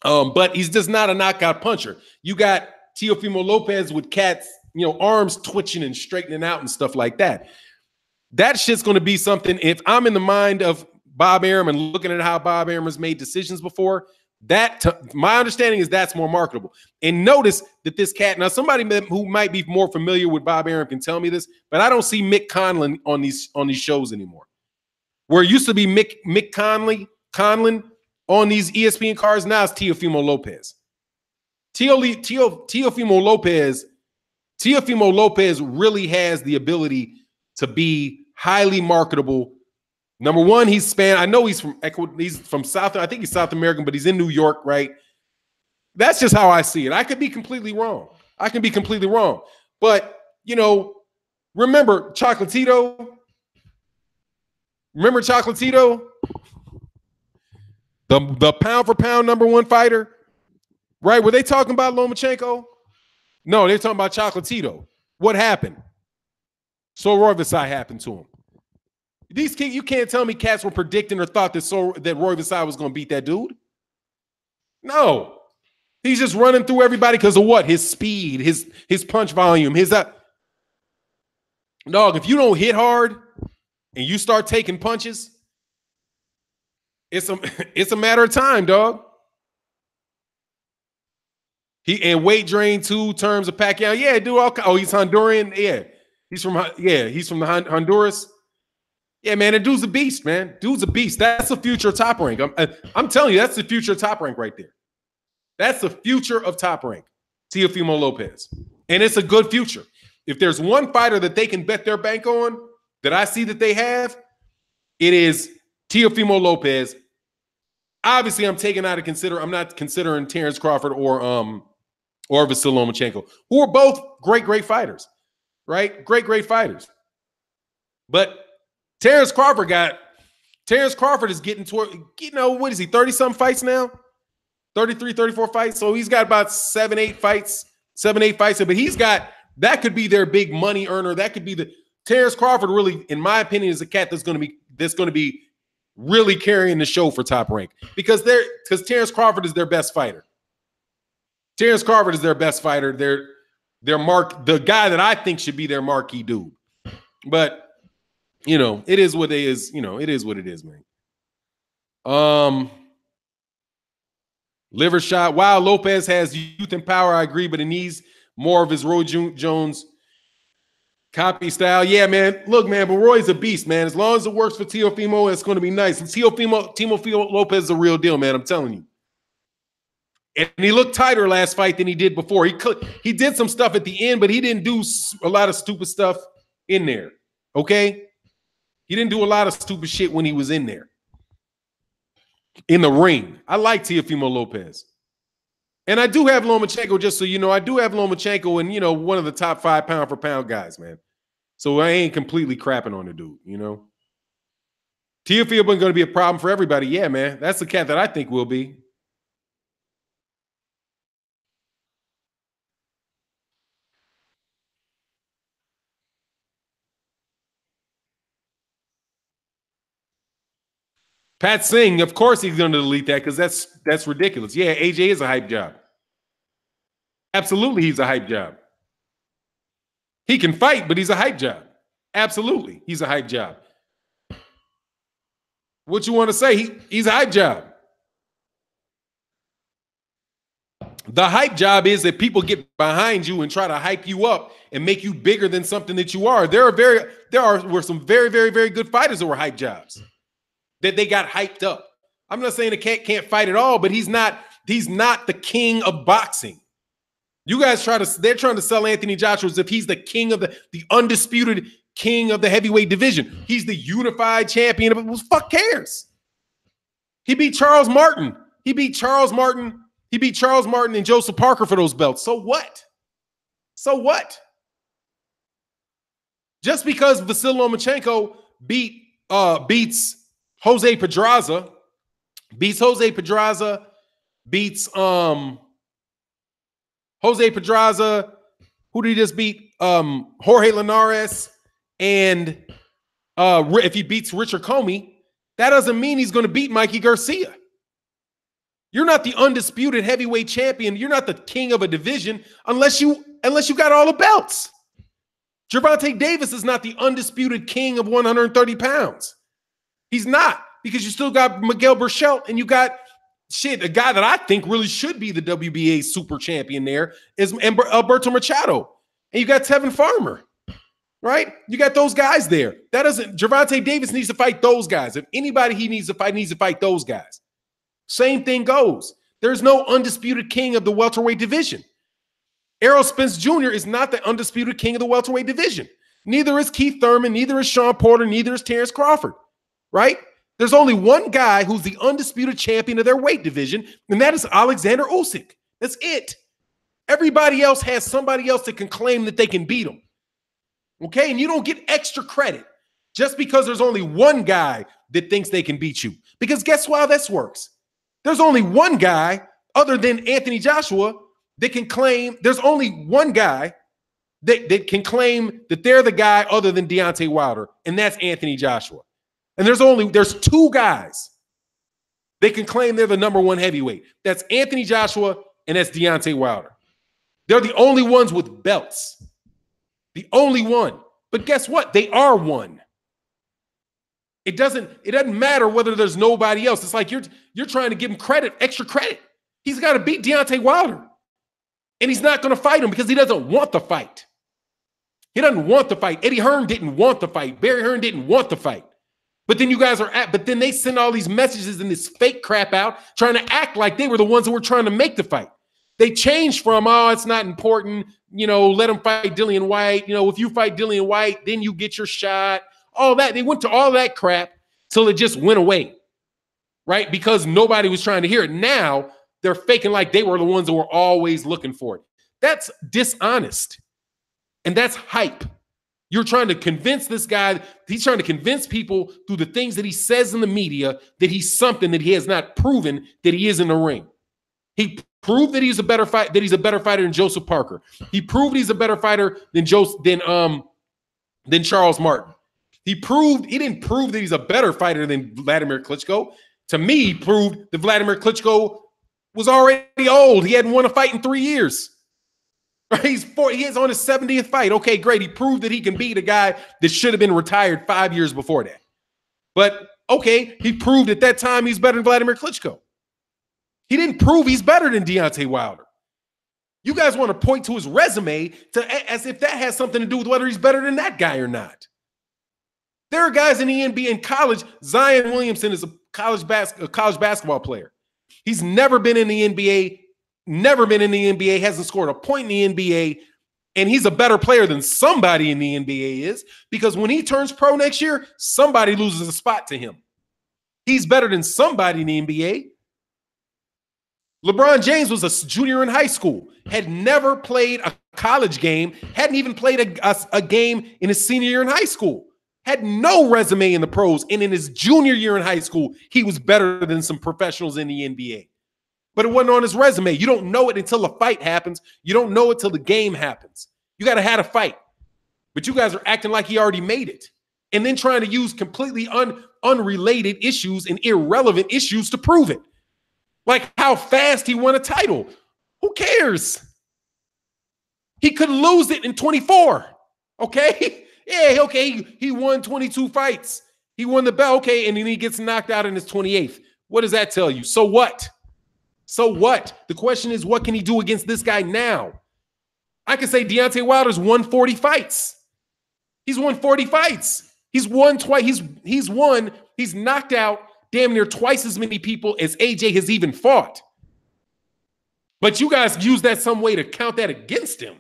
But he's just not a knockout puncher. You got Teofimo Lopez with cats, arms twitching and straightening out and stuff like that. That shit's going to be something. If I'm in the mind of Bob Arum and looking at how Bob Arum has made decisions before, My understanding is that's more marketable. And notice that this cat, now somebody who might be more familiar with Bob Arum can tell me this, but I don't see Mick Conlon on these shows anymore. Where it used to be Mick Conlon on these ESPN cards, now it's Teofimo Lopez. Teofimo Lopez really has the ability to be highly marketable. Number one, he's Spanish. I know he's from South. I think he's South American, but he's in New York, right? That's just how I see it. I could be completely wrong. But remember Chocolatito? The pound for pound number one fighter, right? Were they talking about Lomachenko? No, they're talking about Chocolatito. What happened? So Roy Versailles happened to him. These kids, you can't tell me cats were predicting or thought that Roy Versailles was going to beat that dude. No, he's just running through everybody because of what? His speed, his punch volume, dog. If you don't hit hard and you start taking punches, it's a matter of time, dog. And weight drain 2 terms of Pacquiao. Yeah, dude. He's Honduran. Yeah, he's from the Honduras. Yeah, man, the dude's a beast, man. Dude's a beast. That's the future of Top Rank. I'm telling you, that's the future of Top Rank right there. That's the future of Top Rank, Teofimo Lopez. And it's a good future. If there's one fighter that they can bet their bank on, that I see that they have, it is Teofimo Lopez. Obviously, I'm not considering Terrence Crawford or Vasyl Lomachenko, who are both great fighters, right? Great fighters. But Terrence Crawford is getting toward, what is he, 30-something fights now? 33, 34 fights. So he's got about 7-8 fights. But that could be their big money earner. That could be Terrence Crawford really, in my opinion, is a cat that's going to be really carrying the show for Top Rank because Terrence Crawford is their best fighter. Their the guy that I think should be their marquee dude. But it is what it is. It is what it is, man. Liver shot. Wow, Lopez has youth and power. I agree, but it needs more of his Roy Jones copy style. Yeah, man. Look, man, but Roy's a beast, man. As long as it works for Teofimo, it's going to be nice. And Teofimo Lopez is a real deal, man. I'm telling you. And he looked tighter last fight than he did before. He did some stuff at the end, but he didn't do a lot of stupid stuff in there. Okay? He didn't do a lot of stupid shit when he was in there. In the ring. I like Teofimo Lopez. And I do have Lomachenko, just so you know. I do have Lomachenko and, one of the top 5 pound-for-pound guys, man. So I ain't completely crapping on the dude, Teofimo going to be a problem for everybody. Yeah, man. That's the cat that I think will be. Pat Singh, of course he's going to delete that because that's ridiculous. Yeah, AJ is a hype job. Absolutely, he's a hype job. He can fight, but he's a hype job. Absolutely, he's a hype job. What you want to say? He's a hype job. The hype job is that people get behind you and try to hype you up and make you bigger than something that you are. There were some very, very, very good fighters that were hype jobs. That they got hyped up. I'm not saying the cat can't fight at all, but he's not the king of boxing. You guys they're trying to sell Anthony Joshua as if he's the king of the undisputed king of the heavyweight division. He's the unified champion of it. Who fuck cares? He beat Charles Martin. He beat Charles Martin and Joseph Parker for those belts. So what? Just because Vasyl Lomachenko beats Jose Pedraza, beats Jose Pedraza, who did he just beat? Jorge Linares, and if he beats Richard Comey, that doesn't mean he's going to beat Mikey Garcia. You're not the undisputed heavyweight champion. You're not the king of a division unless you got all the belts. Gervonta Davis is not the undisputed king of 130 pounds. He's not, because you still got Miguel Burchelt and you got shit, a guy that I think really should be the WBA super champion there is Alberto Machado. And you got Tevin Farmer, right? You got those guys there. That doesn't, Gervonta Davis needs to fight those guys. If anybody he needs to fight those guys. Same thing goes. There's no undisputed king of the welterweight division. Errol Spence Jr. is not the undisputed king of the welterweight division. Neither is Keith Thurman, neither is Sean Porter, neither is Terrence Crawford, right? There's only one guy who's the undisputed champion of their weight division, and that is Alexander Usyk. That's it. Everybody else has somebody else that can claim that they can beat them. Okay? And you don't get extra credit just because there's only one guy that thinks they can beat you. Because guess how this works? There's only one guy other than Anthony Joshua that can claim, there's only one guy that can claim that they're the guy other than Deontay Wilder, and that's Anthony Joshua. And there's two guys that can claim they're the number one heavyweight. That's Anthony Joshua and that's Deontay Wilder. They're the only ones with belts. The only one. But guess what? They are one. It doesn't matter whether there's nobody else. It's like you're trying to give him credit, extra credit. He's got to beat Deontay Wilder. And he's not going to fight him because he doesn't want the fight. He doesn't want the fight. Eddie Hearn didn't want the fight. Barry Hearn didn't want the fight. But then you guys but then they send all these messages and this fake crap out trying to act like they were the ones that were trying to make the fight. They changed from, oh, it's not important. Let him fight Dillian White. If you fight Dillian White, then you get your shot. All that. They went to all that crap till it just went away, right? Because nobody was trying to hear it. Now they're faking like they were the ones that were always looking for it. That's dishonest. And that's hype. You're trying to convince this guy, he's trying to convince people through the things that he says in the media that he's something that he has not proven that he is in the ring. He proved that he's a better fighter than Joseph Parker. He proved he's a better fighter than Charles Martin. He didn't prove that he's a better fighter than Vladimir Klitschko. To me, he proved that Vladimir Klitschko was already old. He hadn't won a fight in 3 years. He is on his 70th fight. Okay, great. He proved that he can beat a guy that should have been retired 5 years before that. But, okay, he proved at that time he's better than Vladimir Klitschko. He didn't prove he's better than Deontay Wilder. You guys want to point to his resume as if that has something to do with whether he's better than that guy or not. There are guys in the NBA in college. Zion Williamson is a college basketball player. He's never been in the NBA, hasn't scored a point in the NBA, and he's a better player than somebody in the NBA is, because when he turns pro next year, somebody loses a spot to him. He's better than somebody in the NBA. LeBron James was a junior in high school, had never played a college game, hadn't even played a game in his senior year in high school, had no resume in the pros, and in his junior year in high school, he was better than some professionals in the NBA. But it wasn't on his resume. You don't know it until the fight happens. You don't know it till the game happens. You got to have a fight. But you guys are acting like he already made it. And then trying to use completely unrelated issues and irrelevant issues to prove it. Like how fast he won a title. Who cares? He could lose it in 24. Okay? Yeah, okay. He won 22 fights. He won the belt. Okay, and then he gets knocked out in his 28th. What does that tell you? So what? So what? The question is, what can he do against this guy now? I can say Deontay Wilder's won 40 fights. He's won 40 fights. He's won twice. He's knocked out damn near twice as many people as AJ has even fought. But you guys use that some way to count that against him.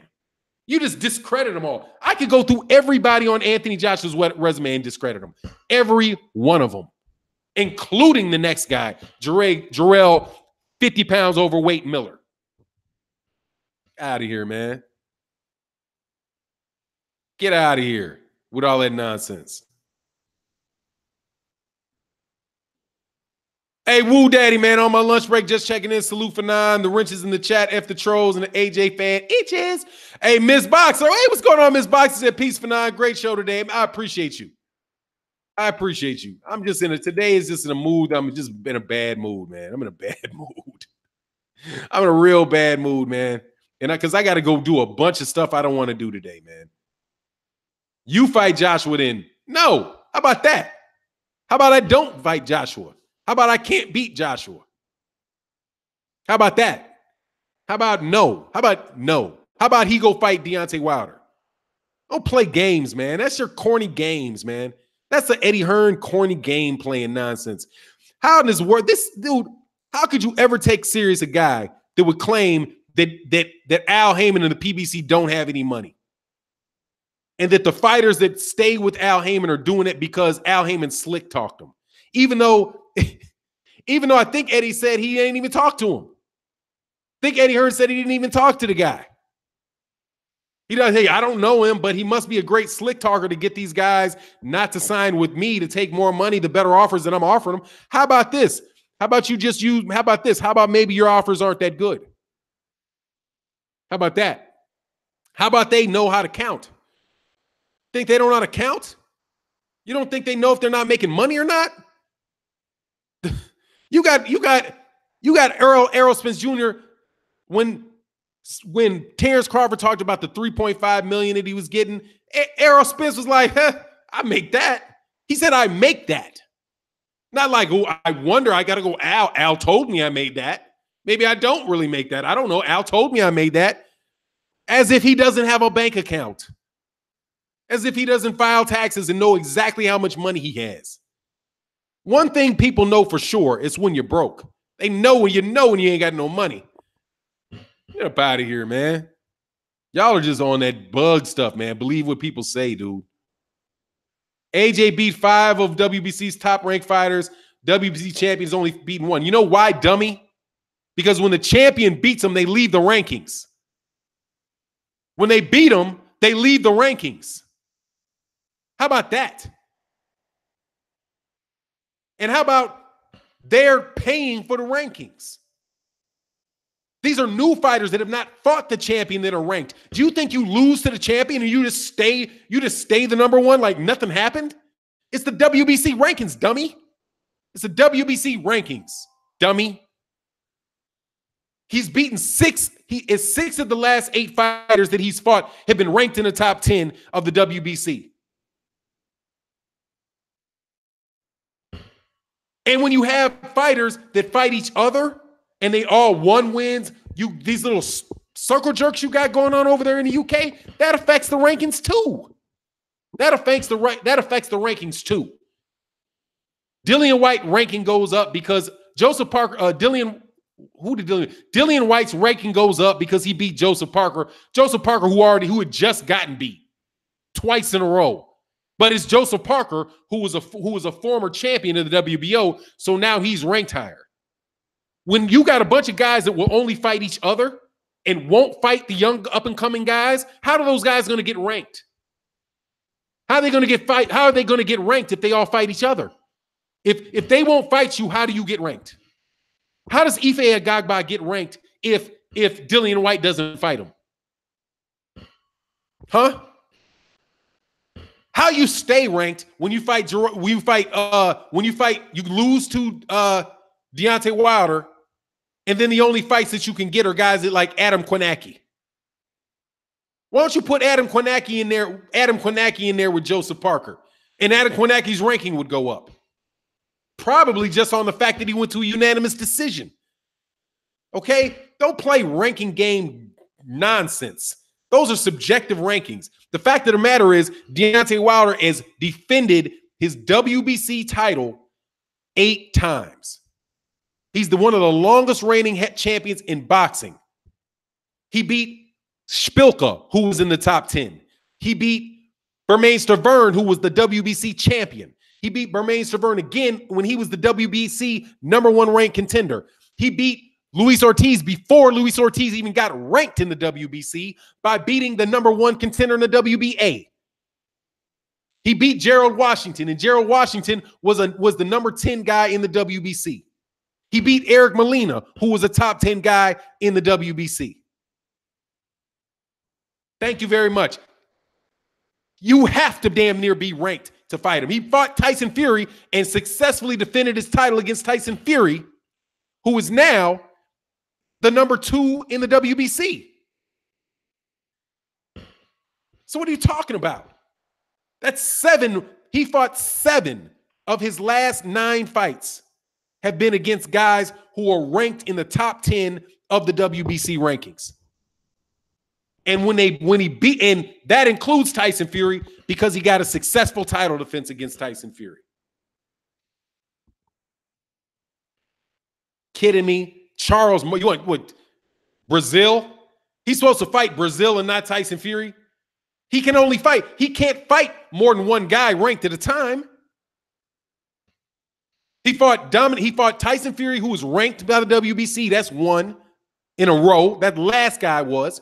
You just discredit them all. I could go through everybody on Anthony Joshua's resume and discredit them. Every one of them, including the next guy, Jarrell 50 pounds overweight Miller. Out of here, man. Get out of here with all that nonsense. Hey, Woo Daddy, man, on my lunch break, just checking in. Salute for 9. The wrenches in the chat, F the trolls, and the AJ fan itches. Hey, Miss Boxer. Hey, what's going on, Miss Boxer? Said peace for 9. Great show today. I appreciate you. I appreciate you. I'm just today is just in a mood. I'm just in a bad mood, man. I'm in a bad mood. I'm in a real bad mood, man. And because I got to go do a bunch of stuff I don't want to do today, man. You fight Joshua then. No. How about that? How about I don't fight Joshua? How about I can't beat Joshua? How about that? How about no? How about no? How about he go fight Deontay Wilder? Don't play games, man. That's your corny games, man. That's the Eddie Hearn corny game playing nonsense. How in this world, this dude, how could you ever take serious a guy that would claim that Al Heyman and the PBC don't have any money? And that the fighters that stay with Al Heyman are doing it because Al Heyman slick talked them. Even though I think Eddie said he ain't even talked to him. I think Eddie Hearn said he didn't even talk to the guy. He does, hey, I don't know him, but he must be a great slick talker to get these guys not to sign with me to take more money, the better offers that I'm offering them. How about this? How about you just use, how about this? How about maybe your offers aren't that good? How about that? How about they know how to count? Think they don't know how to count? You don't think they know if they're not making money or not? You got Errol Spence Jr. When Terrence Crawford talked about the $3.5 million that he was getting, Errol Spence was like, I make that. He said, I make that. Not like, oh, I wonder, I got to go, Al. Al told me I made that. Maybe I don't really make that. I don't know. Al told me I made that. As if he doesn't have a bank account. As if he doesn't file taxes and know exactly how much money he has. One thing people know for sure is when you're broke. They know when you ain't got no money. Get up out of here, man. Y'all are just on that bug stuff, man. Believe what people say, dude. AJ beat 5 of WBC's top-ranked fighters. WBC champion's only beaten 1. You know why, dummy? Because when the champion beats them, they leave the rankings. When they beat them, they leave the rankings. How about that? And how about they're paying for the rankings? These are new fighters that have not fought the champion that are ranked. Do you think you lose to the champion and you just stay the number one like nothing happened? It's the WBC rankings, dummy. It's the WBC rankings, dummy. He's beaten 6. He is 6 of the last 8 fighters that he's fought have been ranked in the top 10 of the WBC. And when you have fighters that fight each other and they all wins, these little circle jerks you got going on over there in the UK, that affects the rankings too. That affects the rankings too. Dillian White ranking goes up because Joseph Parker, Dillian White's ranking goes up because he beat Joseph Parker. Joseph Parker, who had just gotten beat twice in a row. But it's Joseph Parker, who was a former champion of the WBO, so now he's ranked higher. When you got a bunch of guys that will only fight each other and won't fight the young up-and-coming guys, how are those guys going to get ranked? How are they going to get ranked if they all fight each other? If they won't fight you, how do you get ranked? How does Ife Agagba get ranked if Dillian White doesn't fight him? Huh? How you stay ranked when you lose to Deontay Wilder, and then the only fights that you can get are guys that like Adam Kwanaki. Why don't you put Adam Kwanaki in there with Joseph Parker, and Adam Kwanaki's ranking would go up. Probably just on the fact that he went to a unanimous decision. Okay? Don't play ranking game nonsense. Those are subjective rankings. The fact of the matter is Deontay Wilder has defended his WBC title 8 times. He's one of the longest reigning champions in boxing. He beat Spilka, who was in the top 10. He beat Bermane Stiverne, who was the WBC champion. He beat Bermane Stiverne again when he was the WBC #1 ranked contender. He beat Luis Ortiz before Luis Ortiz even got ranked in the WBC by beating the #1 contender in the WBA. He beat Gerald Washington, and Gerald Washington was the number 10 guy in the WBC. He beat Eric Molina, who was a top 10 guy in the WBC. Thank you very much. You have to damn near be ranked to fight him. He fought Tyson Fury and successfully defended his title against Tyson Fury, who is now the number 2 in the WBC. So what are you talking about? That's 7. He fought 7 of his last 9 fights have been against guys who are ranked in the top 10 of the WBC rankings. And when he beat, and that includes Tyson Fury because he got a successful title defense against Tyson Fury. Kidding me? Charles, you want what? Brazil? He's supposed to fight Brazil and not Tyson Fury. He can only fight. He can't fight more than one guy ranked at a time. He fought Tyson Fury, who was ranked by the WBC. That's one in a row. That last guy was.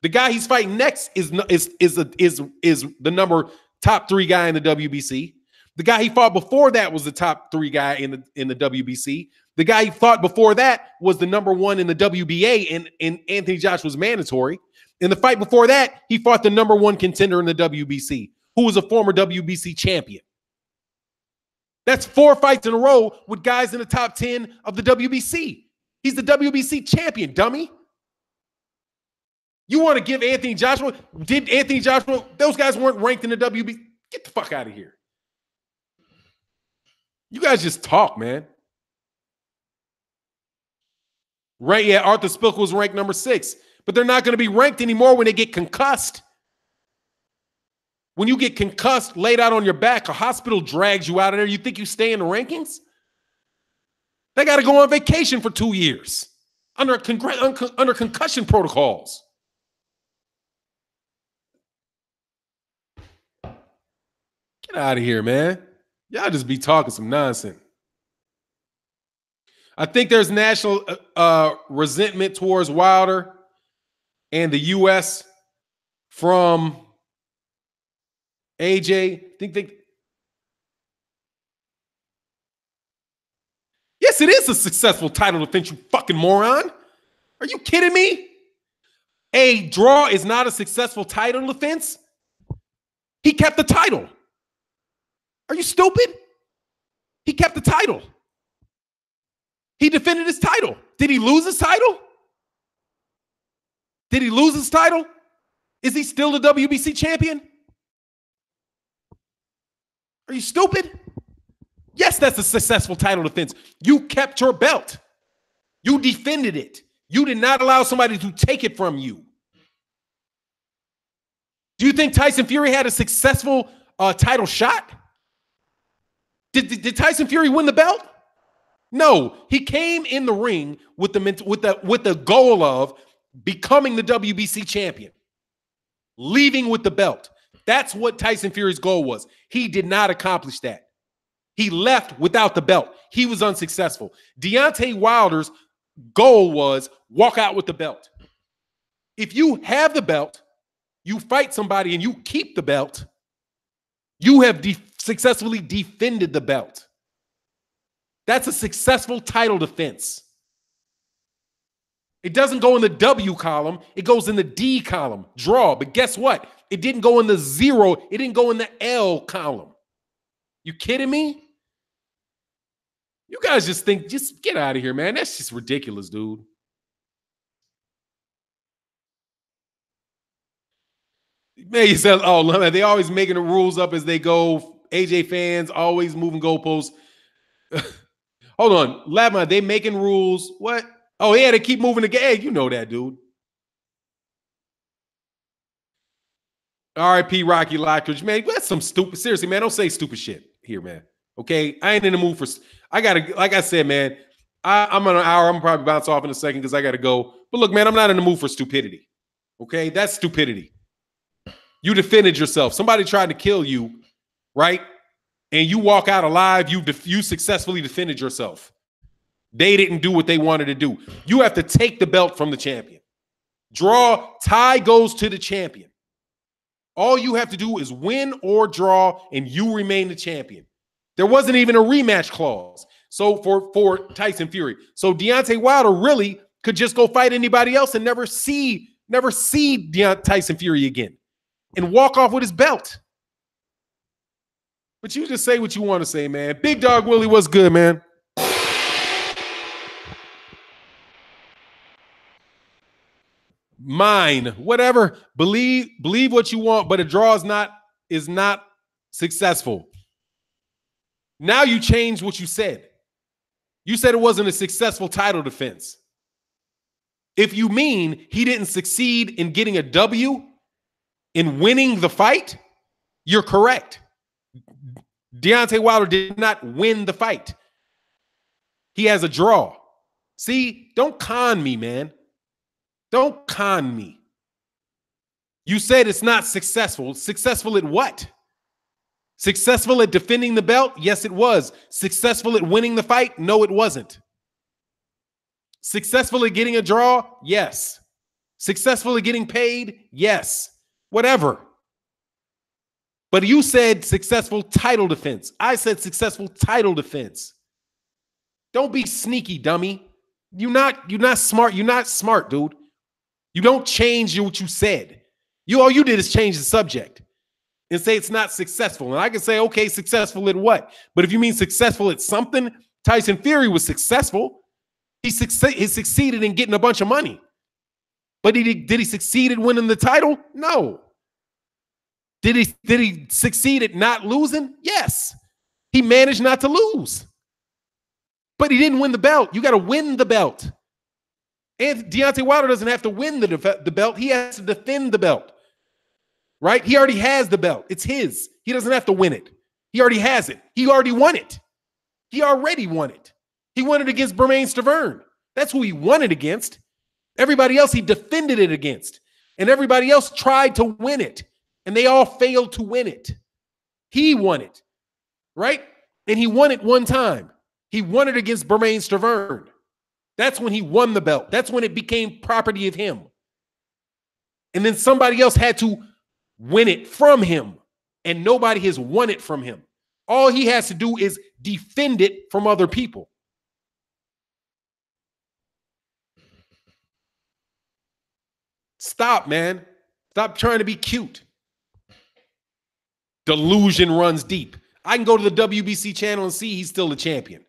The guy he's fighting next is the number top 3 guy in the WBC. The guy he fought before that was the top 3 guy in the WBC. The guy he fought before that was the number 1 in the WBA, and Anthony Joshua was mandatory. In the fight before that, he fought the number 1 contender in the WBC, who was a former WBC champion. That's 4 fights in a row with guys in the top 10 of the WBC. He's the WBC champion, dummy. You want to give Anthony Joshua? Did Anthony Joshua? Those guys weren't ranked in the WBC. Get the fuck out of here. You guys just talk, man. Right? Yeah, Arthur Spilk was ranked number 6, but they're not going to be ranked anymore when they get concussed. When you get concussed, laid out on your back, a hospital drags you out of there. You think you stay in the rankings? They got to go on vacation for 2 years under concussion protocols. Get out of here, man. Y'all just be talking some nonsense. I think there's national resentment towards Wilder and the U.S. from AJ. Yes, it is a successful title defense, you fucking moron. Are you kidding me? A draw is not a successful title defense. He kept the title. Are you stupid? He kept the title. He defended his title. Did he lose his title? Did he lose his title? Is he still the WBC champion? Are you stupid? Yes, that's a successful title defense. You kept your belt. You defended it. You did not allow somebody to take it from you. Do you think Tyson Fury had a successful title shot? Did Tyson Fury win the belt? No, he came in the ring with the goal of becoming the WBC champion, leaving with the belt. That's what Tyson Fury's goal was. He did not accomplish that. He left without the belt. He was unsuccessful. Deontay Wilder's goal was walk out with the belt. If you have the belt, you fight somebody and you keep the belt, you have successfully defended the belt. That's a successful title defense. It doesn't go in the W column. It goes in the D column, draw. But guess what? It didn't go in the 0. It didn't go in the L column. You kidding me? You guys just get out of here, man. That's just ridiculous, dude. Man, you said, oh, they always making the rules up as they go. AJ fans always moving goalposts. Hold on. Labma, they making rules. What? Oh, yeah, they keep moving the game. Hey, you know that, dude. R.I.P. Rocky Lockridge. Man, that's some stupid. Seriously, man, don't say stupid shit here, man. Okay? I ain't in the mood for. I got to, like I said, man, I'm on an hour. I'm probably bounce off in a second because I got to go. But look, man, I'm not in the mood for stupidity. Okay? That's stupidity. You defended yourself. Somebody tried to kill you, right? And you walk out alive. You successfully defended yourself. They didn't do what they wanted to do. You have to take the belt from the champion. Tie goes to the champion. All you have to do is win or draw, and you remain the champion. There wasn't even a rematch clause. So for Tyson Fury. So Deontay Wilder really could just go fight anybody else and never see Tyson Fury again and walk off with his belt. But you just say what you want to say, man. Big Dog Willie, what's good, man? Mine, whatever. Believe what you want, but a draw is not successful. Now you change what you said. You said it wasn't a successful title defense. If you mean he didn't succeed in getting a W in winning the fight, you're correct. Deontay Wilder did not win the fight. He has a draw. See, don't con me, man. Don't con me. You said it's not successful. Successful at what? Successful at defending the belt? Yes, it was. Successful at winning the fight? No, it wasn't. Successful at getting a draw? Yes. Successful at getting paid? Yes. Whatever. But you said successful title defense. I said successful title defense. Don't be sneaky, dummy. You're not smart. You're not smart, dude. You don't change what you said. All you did is change the subject and say it's not successful. And I can say, okay, successful at what? But if you mean successful at something, Tyson Fury was successful. He succeeded in getting a bunch of money. But did he succeed at winning the title? No. Did he succeed at not losing? Yes. He managed not to lose. But he didn't win the belt. You got to win the belt. And Deontay Wilder doesn't have to win the belt. He has to defend the belt. Right? He already has the belt. It's his. He doesn't have to win it. He already has it. He already won it. He already won it. He won it against Bermane Stiverne. That's who he won it against. Everybody else he defended it against. And everybody else tried to win it. And they all failed to win it. He won it. Right? And he won it one time. He won it against Bermane Stiverne. That's when he won the belt. That's when it became property of him. And then somebody else had to win it from him. And nobody has won it from him. All he has to do is defend it from other people. Stop, man. Stop trying to be cute. Delusion runs deep. I can go to the WBC channel and see he's still the champion.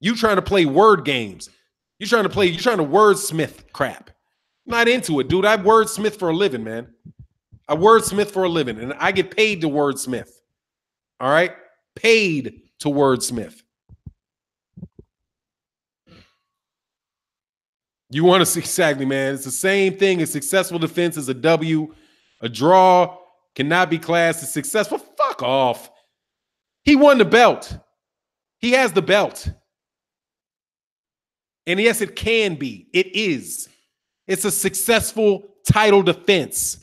You trying to play word games. You're trying to wordsmith crap. I'm not into it, dude. I wordsmith for a living, man. I wordsmith for a living, and I get paid to wordsmith. All right? Paid to wordsmith. You want to see exactly, man. It's the same thing. A successful defense is a W. A draw cannot be classed as successful. Fuck off. He won the belt. He has the belt. And yes, it can be. It is. It's a successful title defense.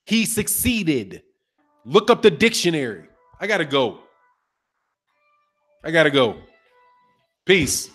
He succeeded. Look up the dictionary. I gotta go. Peace.